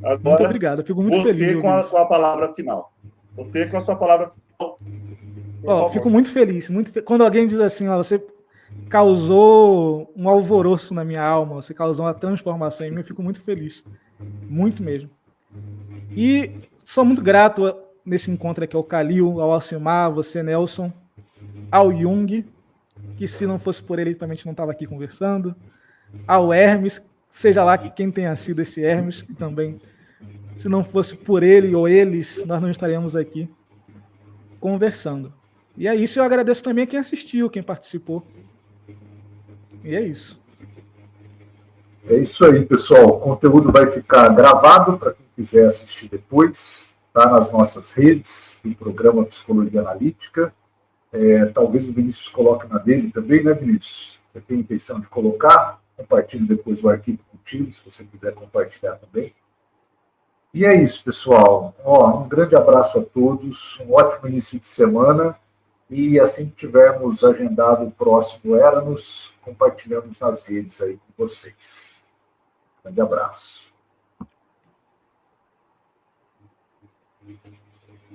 Agora, muito obrigado, eu fico muito feliz. Você com a palavra final. Você com a sua palavra final. Fico muito feliz. Quando alguém diz assim, você causou um alvoroço na minha alma, você causou uma transformação em mim, eu fico muito feliz. Muito mesmo. E sou muito grato nesse encontro aqui ao Calil, ao Alcimar, você, Nelson, ao Jung, que se não fosse por ele também a gente não estava aqui conversando, ao Hermes, seja lá quem tenha sido esse Hermes, que também, se não fosse por ele ou eles, nós não estaríamos aqui conversando. E é isso, eu agradeço também a quem assistiu, quem participou. E é isso. É isso aí, pessoal. O conteúdo vai ficar gravado para quem quiser assistir depois. Está nas nossas redes, do programa Psicologia Analítica. Talvez o Vinícius coloque na dele também, né, Vinícius? Você tem intenção de colocar? Compartilhe depois o arquivo contigo, se você quiser compartilhar também. E é isso, pessoal. Um grande abraço a todos, um ótimo início de semana. E assim que tivermos agendado o próximo Eranos, compartilhamos nas redes aí com vocês. Grande abraço.